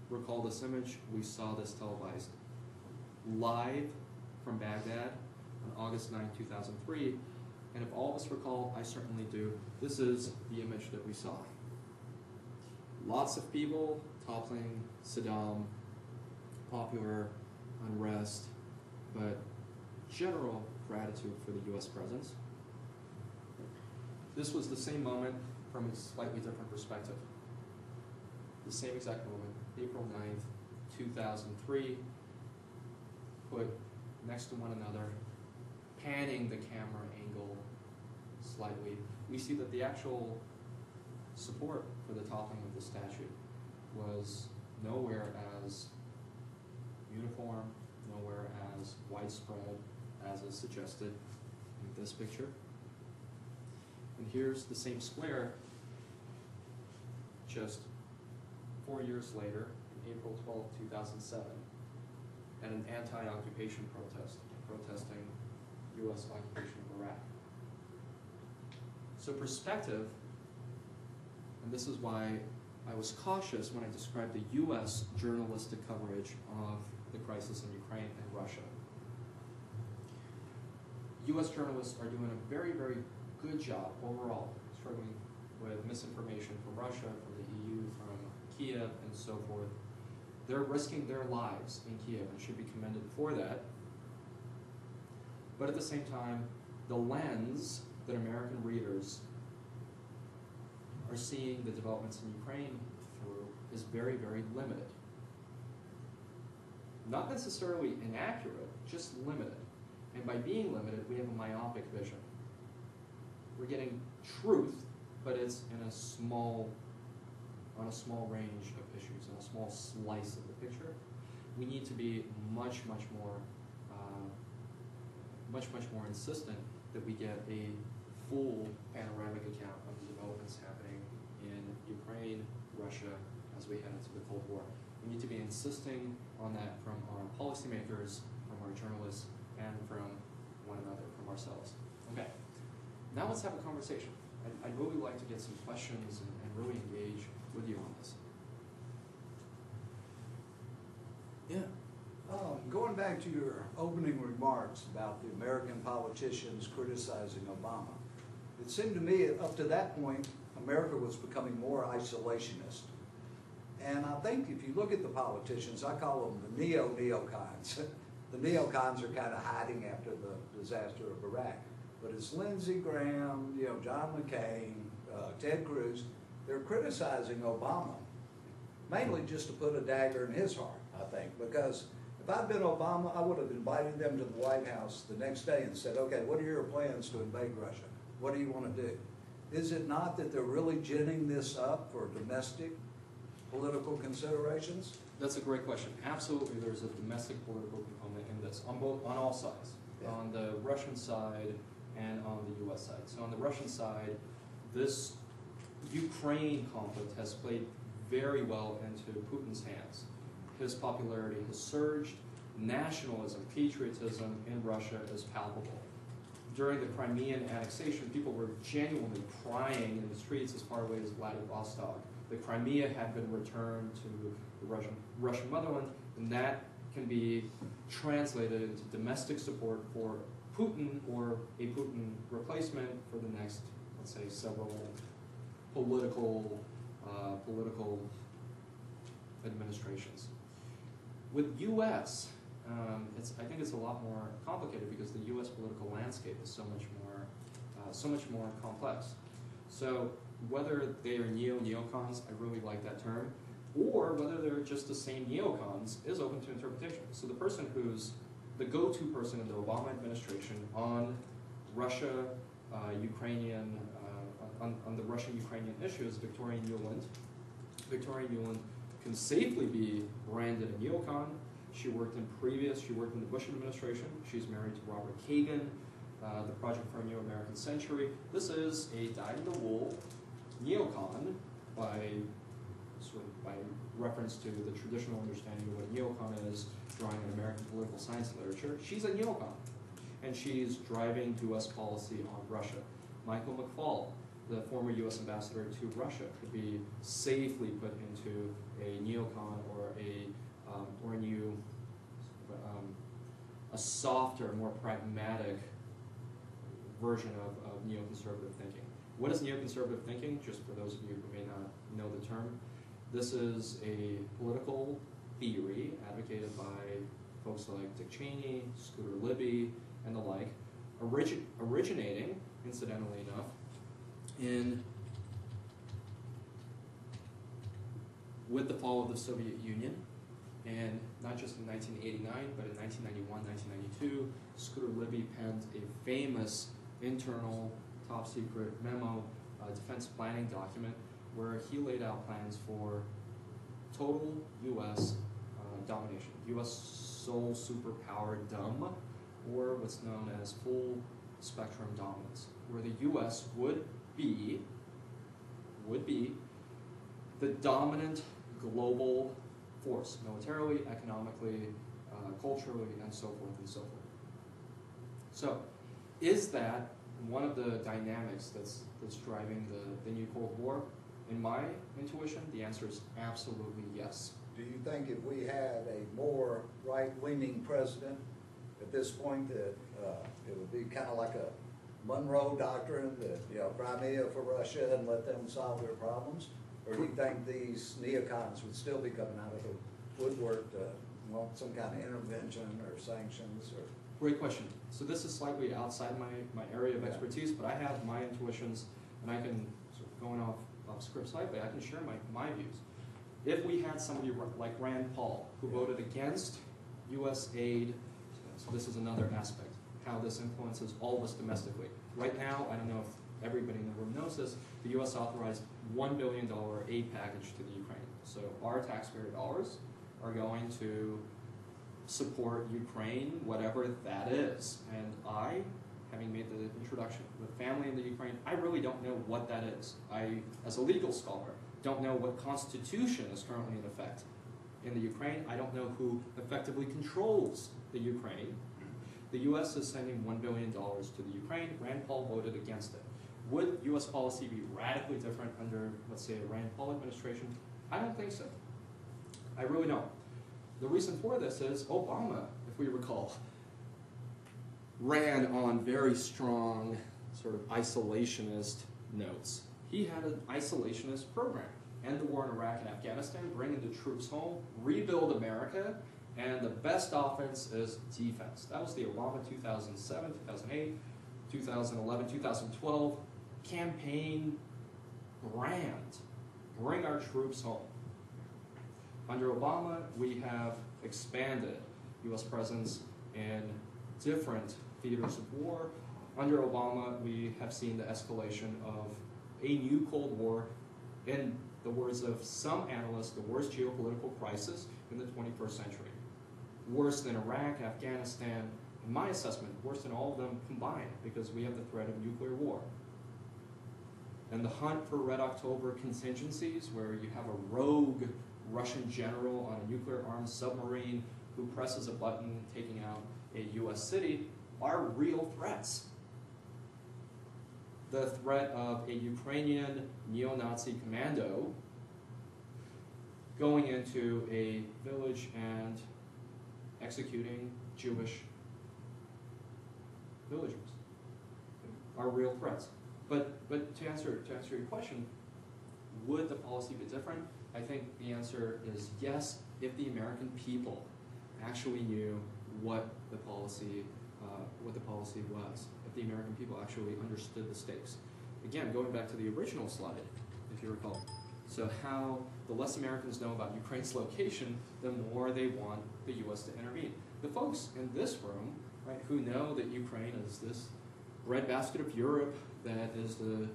recall this image. We saw this televised live from Baghdad on August 9, 2003. And if all of us recall, I certainly do, this is the image that we saw. Lots of people toppling Saddam, popular unrest, but general gratitude for the US presence. This was the same moment from a slightly different perspective. The same exact moment, April 9th, 2003, put next to one another, panning the camera angle slightly. We see that the actual support for the toppling of the statue was nowhere as uniform, nowhere as widespread as is suggested in this picture. And here's the same square just 4 years later, April 12, 2007, at an anti-occupation protest, protesting US occupation of Iraq. So perspective, and this is why I was cautious when I described the US journalistic coverage of the crisis in Ukraine and Russia. US journalists are doing a very, very good job overall, struggling with misinformation from Russia, from the EU, from Kiev, and so forth. They're risking their lives in Kiev and should be commended for that. But at the same time, the lens that American readers are seeing the developments in Ukraine through is very, very limited. Not necessarily inaccurate, just limited. And by being limited, we have a myopic vision. We're getting truth, but it's in on a small range of issues, on a small slice of the picture. We need to be much more insistent that we get a full panoramic account of the developments happening in Ukraine, Russia, as we head into the Cold War. We need to be insisting on that from our policymakers, from our journalists, and from one another, from ourselves. Okay, now let's have a conversation. I'd really like to get some questions and really engage with you on this. Yeah. Going back to your opening remarks about the American politicians criticizing Obama, it seemed to me up to that point, America was becoming more isolationist. And I think if you look at the politicians, I call them the neocons. The neocons are kind of hiding after the disaster of Iraq. but it's Lindsey Graham, John McCain, Ted Cruz. They're criticizing Obama, mainly just to put a dagger in his heart, I think, because if I'd been Obama, I would have invited them to the White House the next day and said, okay, what are your plans to invade Russia? What do you want to do? Is it not that they're really ginning this up for domestic political considerations? That's a great question. Absolutely, there's a domestic political component in this on all sides, Yeah. on the Russian side and on the U.S. side. So on the Russian side, this Ukraine conflict has played very well into Putin's hands. His popularity has surged. Nationalism, patriotism in Russia is palpable. During the Crimean annexation, people were genuinely crying in the streets as far away as Vladivostok. The Crimea had been returned to the Russian motherland, and that can be translated into domestic support for Putin or a Putin replacement for the next, let's say, several political administrations. With U.S., I think it's a lot more complicated because the U.S. political landscape is so much more complex. So whether they are neocons, I really like that term, or whether they're just the same neocons is open to interpretation. So the person who's the go-to person in the Obama administration on Russia, Ukrainian, on the Russian-Ukrainian issue is Victoria Nuland. Victoria Nuland can safely be branded a neocon. She worked in the Bush administration. She's married to Robert Kagan, the Project for a New American Century. This is a dyed-in-the-wool neocon by reference to the traditional understanding of what neocon is, drawing on American political science literature. She's a neocon, and she's driving U.S. policy on Russia. Michael McFaul, the former U.S. ambassador to Russia, could be safely put into a neocon or a softer, more pragmatic version of neoconservative thinking. What is neoconservative thinking? Just for those of you who may not know the term, this is a political theory advocated by folks like Dick Cheney, Scooter Libby, and the like, originating, incidentally enough, with the fall of the Soviet Union, and not just in 1989, but in 1991, 1992, Scooter Libby penned a famous internal top-secret memo, defense planning document, where he laid out plans for total U.S. Domination, U.S. sole superpower-dom, or what's known as full spectrum dominance, where the U.S. would be the dominant global force, militarily, economically, culturally, and so forth and so forth. So, is that one of the dynamics that's driving the new Cold War? In my intuition, the answer is absolutely yes. Do you think if we had a more right-leaning president at this point that it would be kind of like a Monroe Doctrine that, Crimea for Russia and let them solve their problems? Or do you think these neocons would still be coming out of the woodwork to want some kind of intervention or sanctions? Or Great question. So this is slightly outside my area of expertise, but I have my intuitions, and I can, sort of going off script slightly, I can share my views. If we had somebody like Rand Paul, who voted against U.S. aid, so this is another aspect, how this influences all of us domestically. Right now, I don't know if everybody in the room knows this, the U.S. authorized $1 billion aid package to the Ukraine. So our taxpayer dollars are going to support Ukraine, whatever that is. And I, having made the introduction with family in the Ukraine, I really don't know what that is. I, as a legal scholar, don't know what constitution is currently in effect in the Ukraine. I don't know who effectively controls the Ukraine. The U.S. is sending $1 billion to the Ukraine. Rand Paul voted against it. Would U.S. policy be radically different under, let's say, a Rand Paul administration? I don't think so. I really don't. The reason for this is Obama, if we recall, ran on very strong sort of isolationist notes. He had an isolationist program. End the war in Iraq and Afghanistan, bring in the troops home, rebuild America, and the best offense is defense. That was the Obama 2007, 2008, 2011, 2012 campaign brand, bring our troops home. Under Obama, we have expanded U.S. presence in different theaters of war. Under Obama, we have seen the escalation of a new Cold War. In the words of some analysts, the worst geopolitical crisis in the 21st century. Worse than Iraq, Afghanistan, in my assessment, worse than all of them combined, because we have the threat of nuclear war. And the hunt for Red October contingencies, where you have a rogue Russian general on a nuclear-armed submarine who presses a button taking out a U.S. city, are real threats. The threat of a Ukrainian neo-Nazi commando going into a village and executing Jewish villagers are real threats. But to answer your question, would the policy be different? I think the answer is yes, if the American people actually knew what the policy was, if the American people actually understood the stakes. Again, going back to the original slide, if you recall. So how the less Americans know about Ukraine's location, the more they want the U.S. to intervene. The folks in this room, right, who know that Ukraine is this breadbasket of Europe, that is the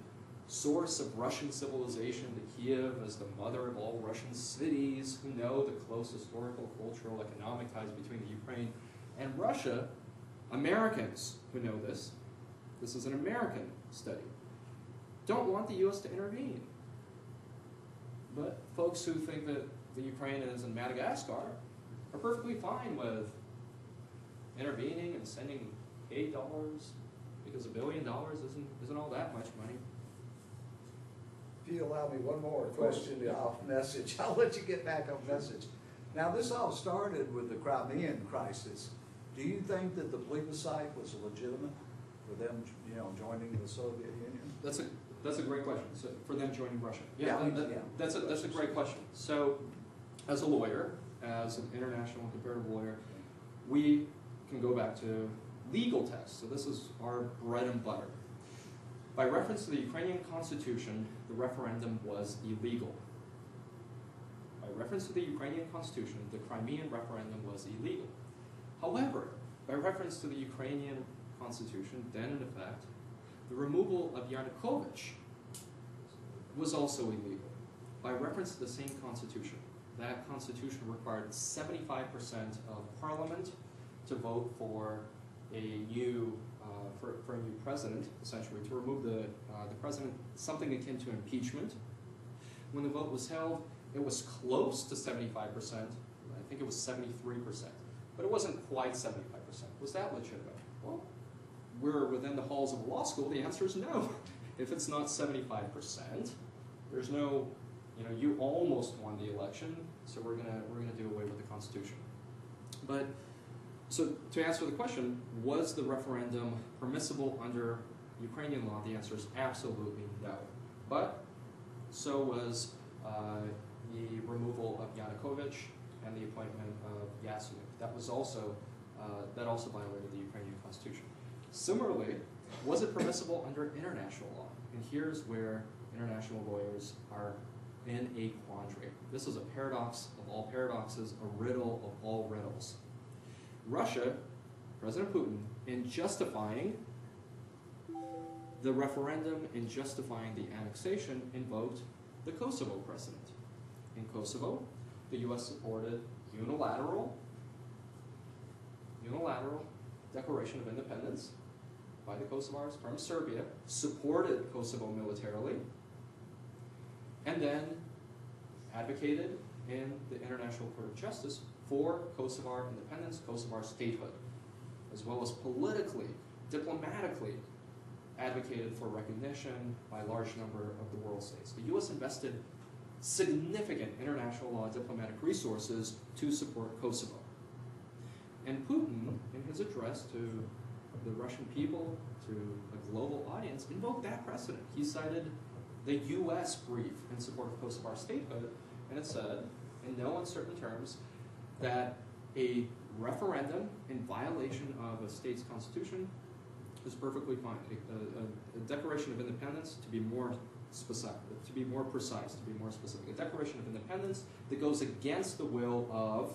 source of Russian civilization, that Kiev is the mother of all Russian cities, who know the close historical, cultural, economic ties between the Ukraine and Russia, Americans who know this is an American study, don't want the U.S. to intervene. But folks who think that the Ukraine is in Madagascar are perfectly fine with intervening and sending $8, because $1 billion isn't all that much money. If you allow me one more question off message, I'll let you get back on message. Now, this all started with the Crimean crisis. Do you think that the plebiscite was legitimate for them, joining the Soviet Union? That's a great question. So for them joining Russia, that's a great question. So, as a lawyer, as an international and comparative lawyer, we can go back to legal texts. So this is our bread and butter. By reference to the Ukrainian constitution, the referendum was illegal. By reference to the Ukrainian constitution, the Crimean referendum was illegal. However, by reference to the Ukrainian constitution, then in effect, the removal of Yanukovych was also illegal. By reference to the same constitution, that constitution required 75% of parliament to vote for a new president, essentially, to remove the president, something akin to impeachment. When the vote was held, it was close to 75%. I think it was 73%. But it wasn't quite 75%. Was that legitimate? Well, we're within the halls of law school. The answer is no. If it's not 75%, there's no, you almost won the election, so we're gonna do away with the Constitution. But so to answer the question, was the referendum permissible under Ukrainian law? The answer is absolutely no. But so was the removal of Yanukovych and the appointment of Yatsenyuk. That also violated the Ukrainian constitution. Similarly, was it permissible under international law? And here's where international lawyers are in a quandary. This is a paradox of all paradoxes, a riddle of all riddles. Russia, President Putin, in justifying the referendum, in justifying the annexation, invoked the Kosovo precedent. In Kosovo, the U.S. supported unilateral declaration of independence by the Kosovars from Serbia, supported Kosovo militarily, and then advocated in the International Court of Justice for Kosovar independence, Kosovar statehood, as well as politically, diplomatically advocated for recognition by a large number of the world states. The U.S. invested significant international law and diplomatic resources to support Kosovo. And Putin, in his address to the Russian people, to a global audience, invoked that precedent. He cited the U.S. brief in support of Kosovar statehood, and it said, in no uncertain terms, that a referendum in violation of a state's constitution is perfectly fine. A declaration of independence, to be more specific, to be more precise, to be more specific. A declaration of independence that goes against the will of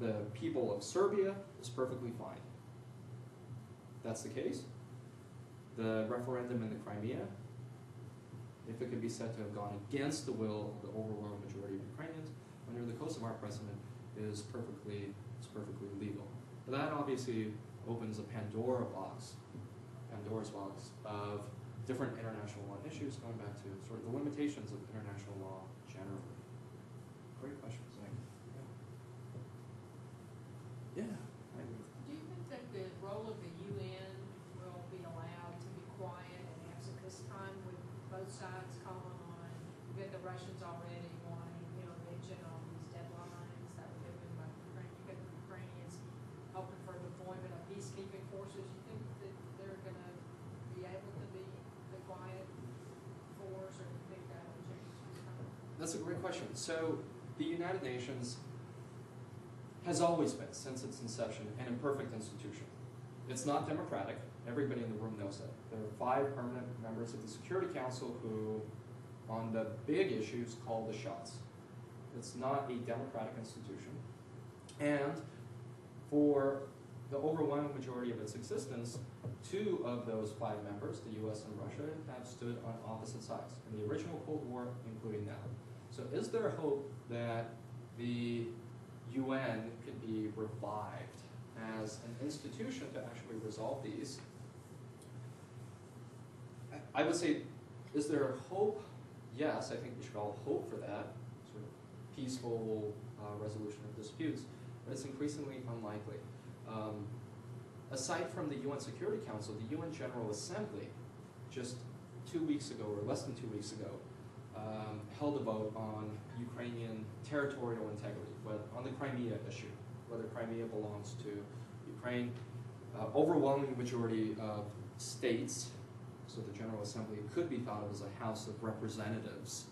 the people of Serbia is perfectly fine. That's the case. The referendum in the Crimea, if it could be said to have gone against the will of the overwhelming majority of Ukrainians, under the Kosovar precedent, is perfectly legal. But that obviously opens a Pandora's box of different international law issues, going back to sort of the limitations of international law generally. Great questions. Thank you. Yeah. I agree. Do you think that the role of the UN will be allowed to be quiet and absent this time with both sides calling on? You get the Russians already wanting intervention on these deadlines that were given by Ukraine. You get the Ukrainians hoping for deployment of peacekeeping forces. You think that they're going to be able to be the quiet force, or do you think that will change this time? That's a great question. So the United Nations has always been, since its inception, an imperfect institution. It's not democratic. Everybody in the room knows that. There are 5 permanent members of the Security Council who, on the big issues, call the shots. It's not a democratic institution. And for the overwhelming majority of its existence, 2 of those 5 members, the US and Russia, have stood on opposite sides in the original Cold War, including now. So is there hope that the UN could be revived as an institution to actually resolve these? I would say, is there hope? Yes, I think we should all hope for that, sort of peaceful resolution of disputes, but it's increasingly unlikely. Aside from the UN Security Council, the UN General Assembly, just 2 weeks ago, or less than 2 weeks ago, held a vote on Ukrainian territorial integrity, but on the Crimea issue, whether Crimea belongs to Ukraine. Overwhelming majority of states, so the General Assembly could be thought of as a House of Representatives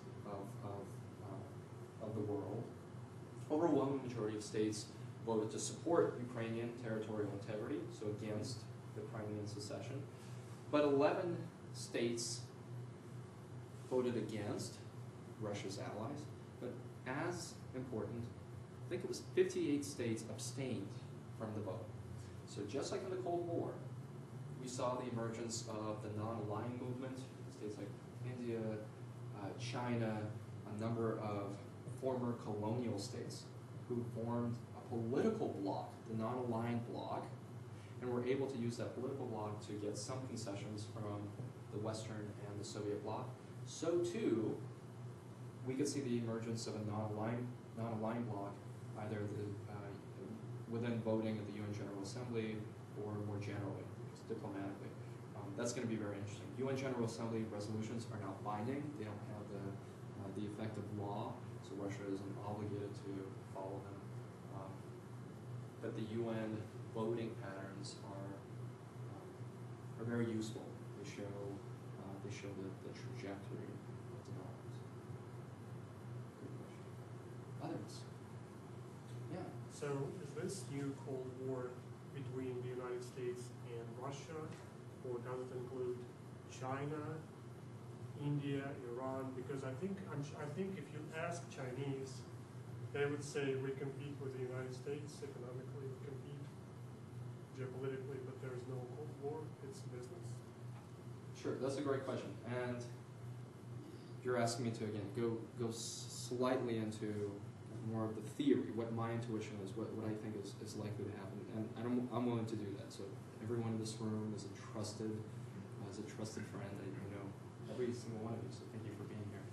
of the world. Overwhelming majority of states voted to support Ukrainian territorial integrity, so against the Crimean secession. But 11 states voted against Russia's allies. But as important, I think it was 58 states abstained from the vote. So just like in the Cold War, we saw the emergence of the non-aligned movement, states like India, China, a number of former colonial states who formed a political bloc, the non-aligned bloc, and were able to use that political bloc to get some concessions from the Western and the Soviet bloc. So too, we could see the emergence of a non-aligned bloc, either within voting at the UN General Assembly or more generally, just diplomatically. That's going to be very interesting. UN General Assembly resolutions are not binding; they don't have the effect of law, so Russia isn't obligated to follow them. But the UN voting patterns are very useful. They show the trajectory of development. Good question. Others? Yeah. So is this new Cold War between the United States and Russia, or does it include China, India, Iran? Because I think if you ask Chinese, they would say we compete with the United States economically, we compete geopolitically, but there is no Cold War. It's business. Sure, that's a great question, and you're asking me to again go slightly into more of the theory, what my intuition is, what I think is likely to happen, and I'm willing to do that. So everyone in this room is a trusted friend. I know every single one of you, so thank you for being here.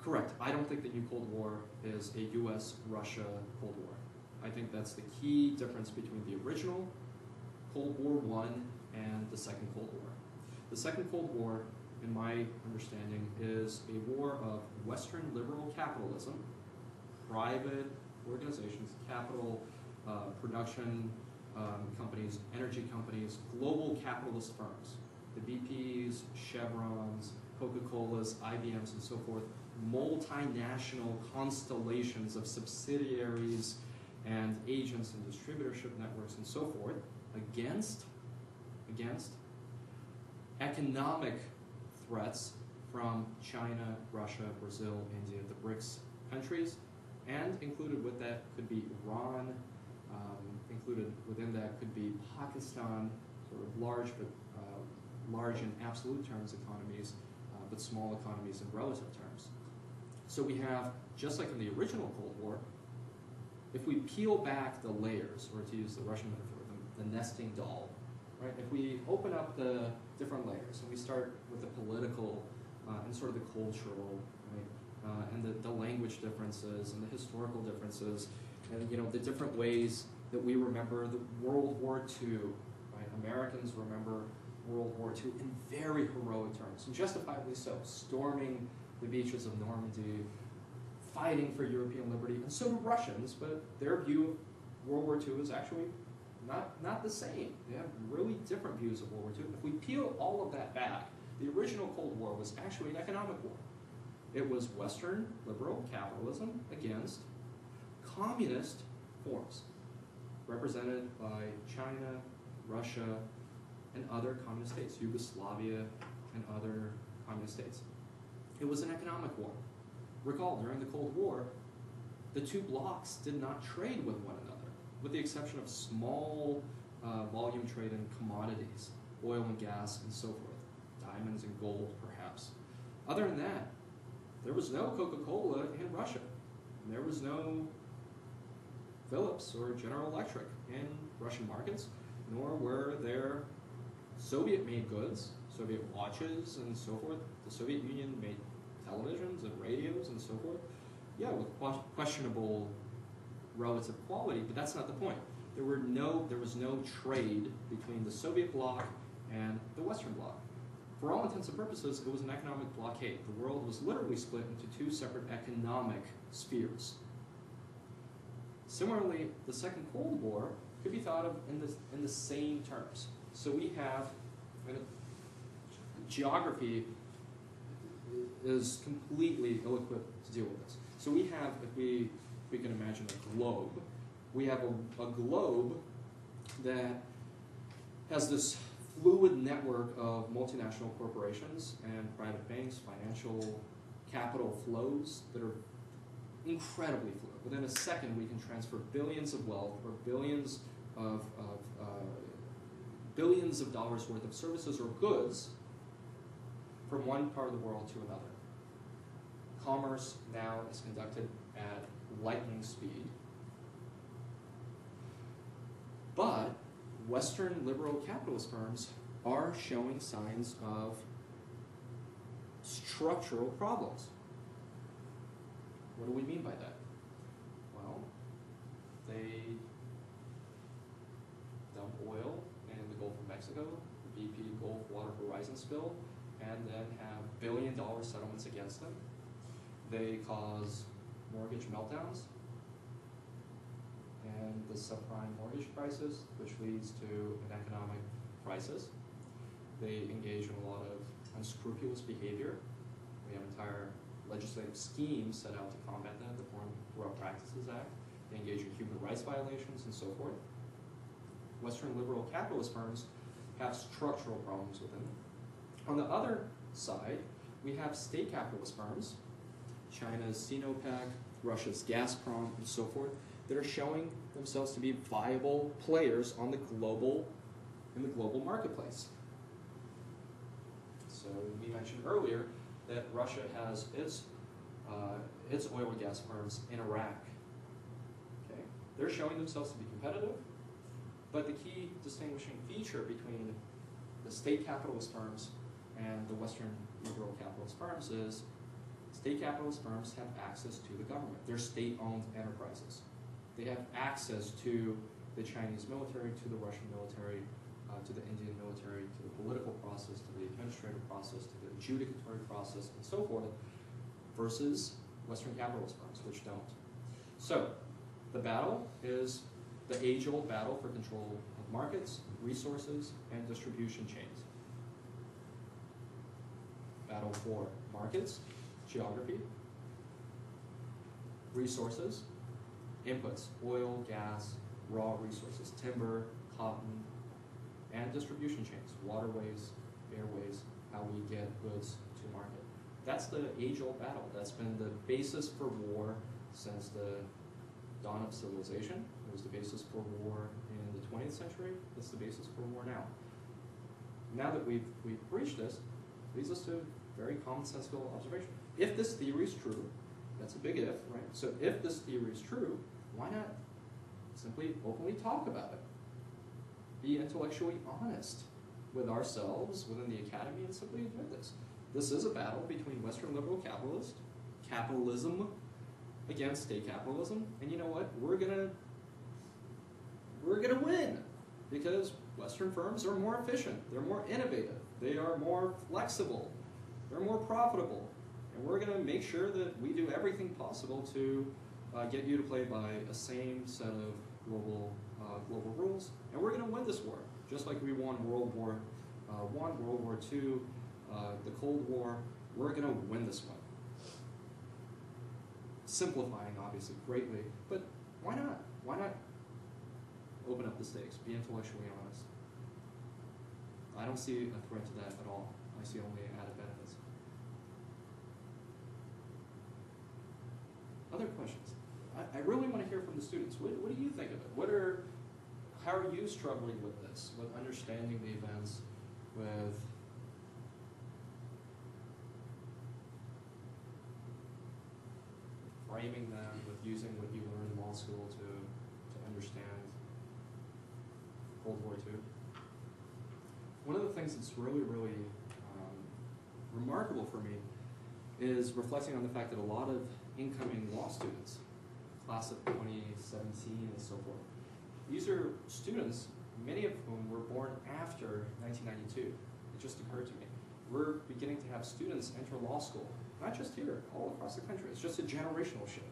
Correct. I don't think the new Cold War is a U.S.-Russia Cold War. I think that's the key difference between the original Cold War I and the Second Cold War. The Second Cold War, in my understanding, is a war of Western liberal capitalism, private organizations, capital, production companies, energy companies, global capitalist firms, the BPs, Chevrons, Coca-Colas, IBMs, and so forth, multinational constellations of subsidiaries and agents and distributorship networks and so forth, against economic threats from China, Russia, Brazil, India, the BRICS countries, and included with that could be Iran, included within that could be Pakistan, sort of large in absolute terms economies, but small economies in relative terms. So we have, just like in the original Cold War, if we peel back the layers, or to use the Russian metaphor, the nesting doll, right? If we open up the different layers and we start with the political and sort of the cultural, right? And the language differences and the historical differences, and the different ways that we remember the World War II, right? Americans remember World War II in very heroic terms, and justifiably so, storming the beaches of Normandy, fighting for European liberty, and so do Russians, but their view of World War II is actually not the same. They have really different views of World War II. If we peel all of that back, the original Cold War was actually an economic war. It was Western liberal capitalism against communist forms, represented by China, Russia, and other communist states, Yugoslavia, and other communist states. It was an economic war. Recall, during the Cold War, the two blocs did not trade with one another, with the exception of small volume trade in commodities, oil and gas, and so forth, diamonds and gold, perhaps. Other than that, there was no Coca-Cola in Russia, and there was no Philips or General Electric in Russian markets, nor were there Soviet-made goods, Soviet watches and so forth. The Soviet Union made televisions and radios and so forth, yeah, with questionable relative quality, but that's not the point. There was no trade between the Soviet bloc and the Western bloc. For all intents and purposes, it was an economic blockade. The world was literally split into two separate economic spheres. Similarly, the Second Cold War could be thought of in the same terms. So we have, geography is completely ill-equipped to deal with this. So we have, if we can imagine a globe, we have a globe that has this fluid network of multinational corporations and private banks, financial capital flows that are incredibly fluid. Within a second, we can transfer billions of wealth or billions of dollars worth of services or goods from one part of the world to another. Commerce now is conducted at lightning speed. But Western liberal capitalist firms are showing signs of structural problems. What do we mean by that? Well, they dump oil in the Gulf of Mexico, the BP Gulf Water Horizon spill, and then have billion-dollar settlements against them. They cause mortgage meltdowns and the subprime mortgage crisis, which leads to an economic crisis. They engage in a lot of unscrupulous behavior. We have entire legislative schemes set out to combat that, the Foreign Corrupt Practices Act. They engage in human rights violations and so forth. Western liberal capitalist firms have structural problems within them. On the other side, we have state capitalist firms, China's Sinopec, Russia's Gazprom, and so forth, that are showing themselves to be viable players in the global marketplace. So we mentioned earlier that Russia has its oil and gas firms in Iraq. Okay? They're showing themselves to be competitive, but the key distinguishing feature between the state capitalist firms and the Western liberal capitalist firms is state capitalist firms have access to the government. They're state-owned enterprises. They have access to the Chinese military, to the Russian military, to the Indian military, to the political process, to the administrative process, to the adjudicatory process, and so forth, versus Western capitalist firms, which don't. So, the battle is the age-old battle for control of markets, resources, and distribution chains. Battle for markets, geography, resources, inputs, oil, gas, raw resources, timber, cotton, and distribution chains, waterways, airways, how we get goods to market. That's the age-old battle. That's been the basis for war since the dawn of civilization. It was the basis for war in the 20th century. It's the basis for war now. Now that we've breached this, leads us to a very commonsensical observation. If this theory is true, that's a big if, right? So if this theory is true, why not simply openly talk about it? Be intellectually honest with ourselves, within the academy, and simply admit this. This is a battle between Western liberal capitalism against state capitalism, and you know what? We're gonna win, because Western firms are more efficient, they're more innovative, they are more flexible, they're more profitable, and we're gonna make sure that we do everything possible to get you to play by a same set of global rules, and we're gonna win this war, just like we won World War I, World War II, the Cold War. We're gonna win this one. Simplifying, obviously, greatly, but why not? Why not open up the stakes, be intellectually honest? I don't see a threat to that at all. I see only added benefits. Other questions? I really want to hear from the students. What do you think of it? How are you struggling with this, with understanding the events, with framing them, with using what you learned in law school to understand World War II? One of the things that's really, really remarkable for me is reflecting on the fact that a lot of incoming law students, class of 2017 and so forth, these are students, many of whom were born after 1992. It just occurred to me. We're beginning to have students enter law school, not just here, all across the country. It's just a generational shift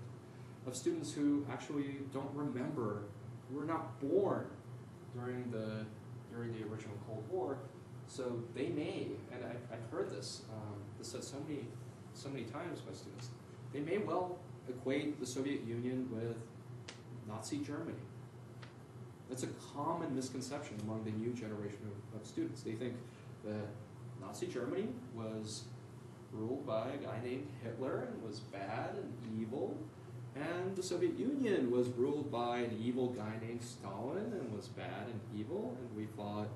of students who actually don't remember, who were not born during the original Cold War. So they may, and I've heard this said so many times by students, they may well equate the Soviet Union with Nazi Germany. That's a common misconception among the new generation of students. They think that Nazi Germany was ruled by a guy named Hitler and was bad and evil, and the Soviet Union was ruled by an evil guy named Stalin and was bad and evil, and we fought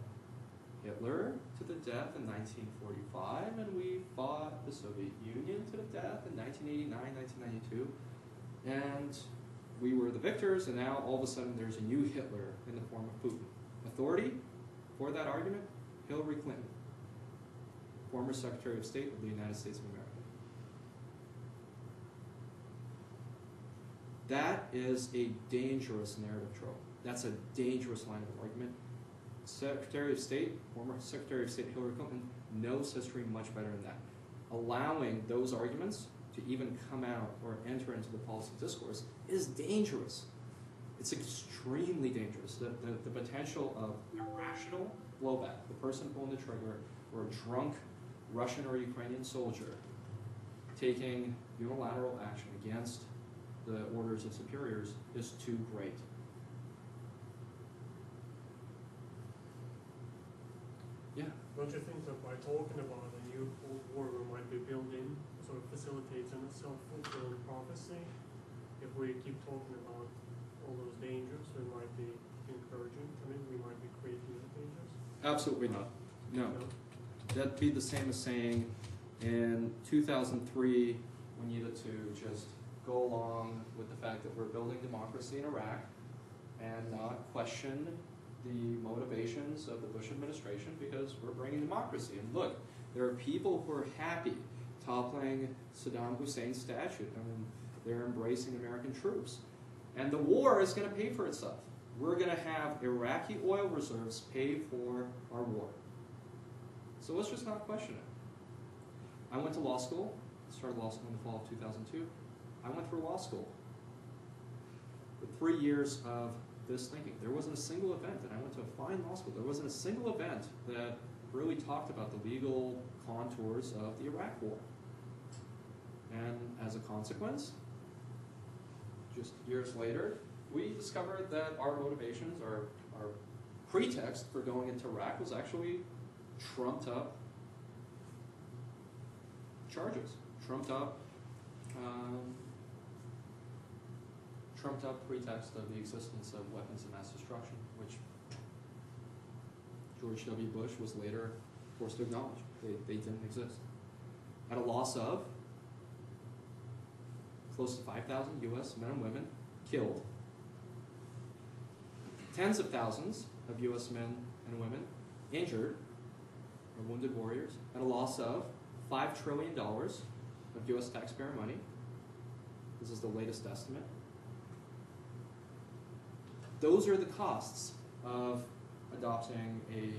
Hitler to the death in 1945, and we fought the Soviet Union to the death in 1989, 1992, and we were the victors, and now all of a sudden there's a new Hitler in the form of Putin. Authority for that argument? Hillary Clinton, former Secretary of State of the United States of America. That is a dangerous narrative trope. That's a dangerous line of argument. Secretary of State, former Secretary of State Hillary Clinton, knows history much better than that. Allowing those arguments to even come out or enter into the policy discourse is dangerous. It's extremely dangerous. The potential of irrational blowback, the person pulling the trigger, or a drunk Russian or Ukrainian soldier taking unilateral action against the orders of superiors is too great. Yeah? Don't you think that by talking about a new Cold War we might be building, sort of facilitates a self-fulfilling prophecy? If we keep talking about all those dangers, we might be encouraging, we might be creating those dangers? Absolutely not. No. That'd be the same as saying in 2003 we needed to just go along with the fact that we're building democracy in Iraq and not question the motivations of the Bush administration because we're bringing democracy. And look, there are people who are happy toppling Saddam Hussein's statue and they're embracing American troops. And the war is going to pay for itself. We're going to have Iraqi oil reserves pay for our war. So let's just not question it. I went to law school, started law school in the fall of 2002. I went through law school. With 3 years of this thinking. There wasn't a single event, and I went to a fine law school, there wasn't a single event that really talked about the legal contours of the Iraq War. And as a consequence, just years later, we discovered that our motivations, our pretext for going into Iraq was actually trumped up charges, trumped up pretext of the existence of weapons of mass destruction, which George W. Bush was later forced to acknowledge. They didn't exist. At a loss of close to 5,000 U.S. men and women killed. Tens of thousands of U.S. men and women injured or wounded warriors at a loss of $5 trillion of U.S. taxpayer money. This is the latest estimate. Those are the costs of adopting a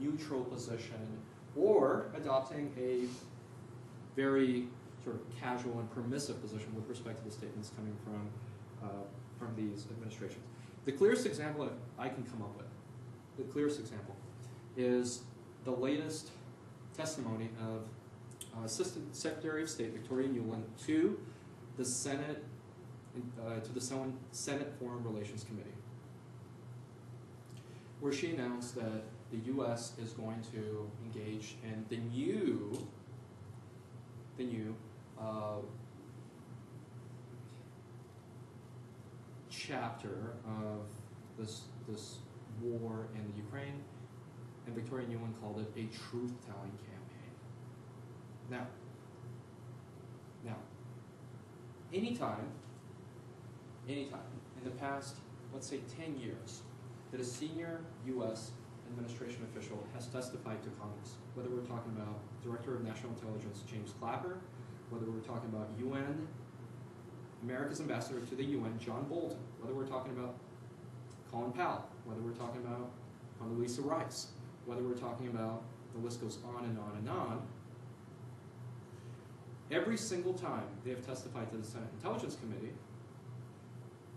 neutral position or adopting a very sort of casual and permissive position with respect to the statements coming from these administrations. The clearest example I can come up with, is the latest testimony of Assistant Secretary of State Victoria Nuland to the Senate Foreign Relations Committee, where she announced that the U.S. is going to engage in the new chapter of this war in the Ukraine, and Victoria Nuland called it a truth-telling campaign. Now, anytime in the past, let's say 10 years, that a senior U.S. administration official has testified to Congress, whether we're talking about Director of National Intelligence James Clapper, whether we're talking about America's ambassador to the UN, John Bolton, whether we're talking about Colin Powell, whether we're talking about Condoleezza Rice, whether we're talking about, the list goes on and on and on, every single time they have testified to the Senate Intelligence Committee,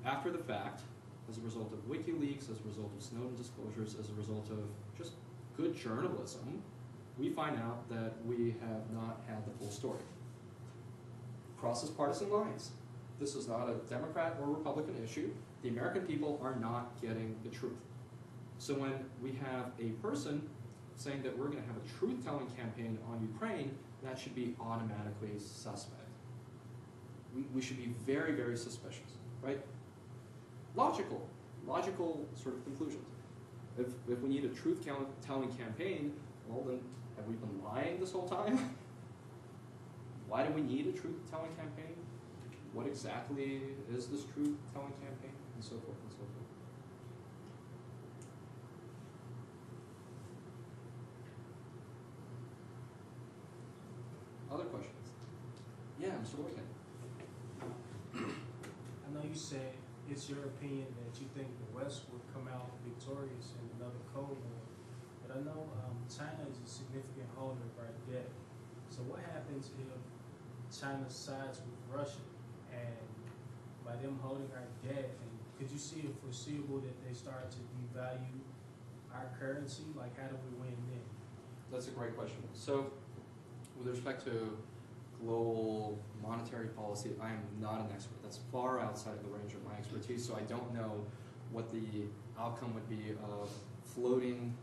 after the fact, as a result of WikiLeaks, as a result of Snowden disclosures, as a result of just good journalism, we find out that we have not had the full story. Crosses partisan lines. This is not a Democrat or Republican issue. The American people are not getting the truth. So when we have a person saying that we're going to have a truth-telling campaign on Ukraine, that should be automatically suspect. We should be very, very suspicious, right? Logical sort of conclusions. If we need a truth-telling campaign, well then, have we been lying this whole time? Why do we need a truth-telling campaign? What exactly is this truth-telling campaign? And so forth and so forth. Other questions? Yeah, Mr. Boykin. I know you said it's your opinion that you think the West would come out victorious in another Cold War, but I know China is a significant holder of our debt. So what happens if China sides with Russia, and by them holding our debt, and could you see it foreseeable that they start to devalue our currency? Like, how do we win then? That's a great question. So, with respect to global monetary policy, I am not an expert. That's far outside of the range of my expertise, so I don't know what the outcome would be of floating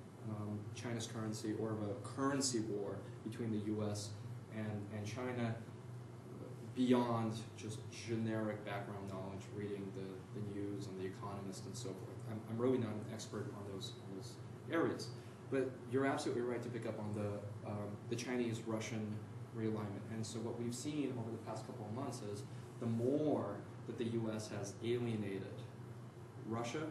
China's currency or of a currency war between the U.S. and China beyond just generic background knowledge, reading the news and The Economist and so forth. I'm really not an expert on those areas. But you're absolutely right to pick up on the Chinese-Russian realignment. And so what we've seen over the past couple of months is the more that the U.S. has alienated Russia,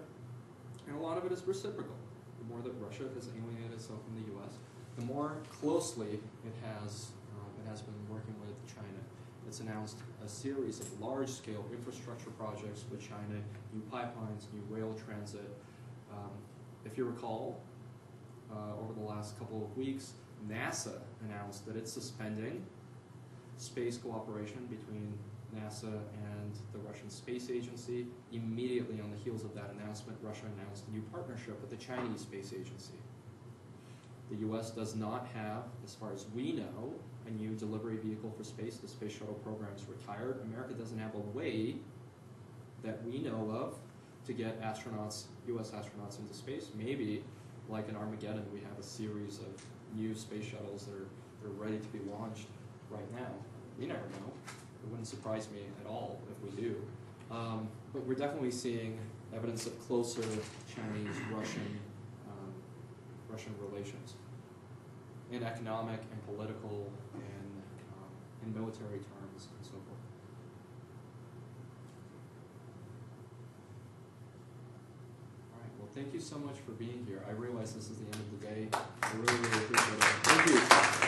and a lot of it is reciprocal, the more that Russia has alienated itself from the U.S., the more closely it has been working with China. It's announced a series of large-scale infrastructure projects with China, new pipelines, new rail transit. If you recall, over the last couple of weeks, NASA announced that it's suspending space cooperation between NASA and the Russian Space Agency. Immediately on the heels of that announcement, Russia announced a new partnership with the Chinese Space Agency. The U.S. does not have, as far as we know, a new delivery vehicle for space. The space shuttle program is retired. America doesn't have a way that we know of to get astronauts, U.S. astronauts into space. Maybe, like in Armageddon, we have a series of new space shuttles that are ready to be launched right now. You never know. It wouldn't surprise me at all if we do. But we're definitely seeing evidence of closer Chinese-Russian relations in economic and political and in military terms and so forth. All right, well, thank you so much for being here. I realize this is the end of the day. I really, really appreciate it. Thank you.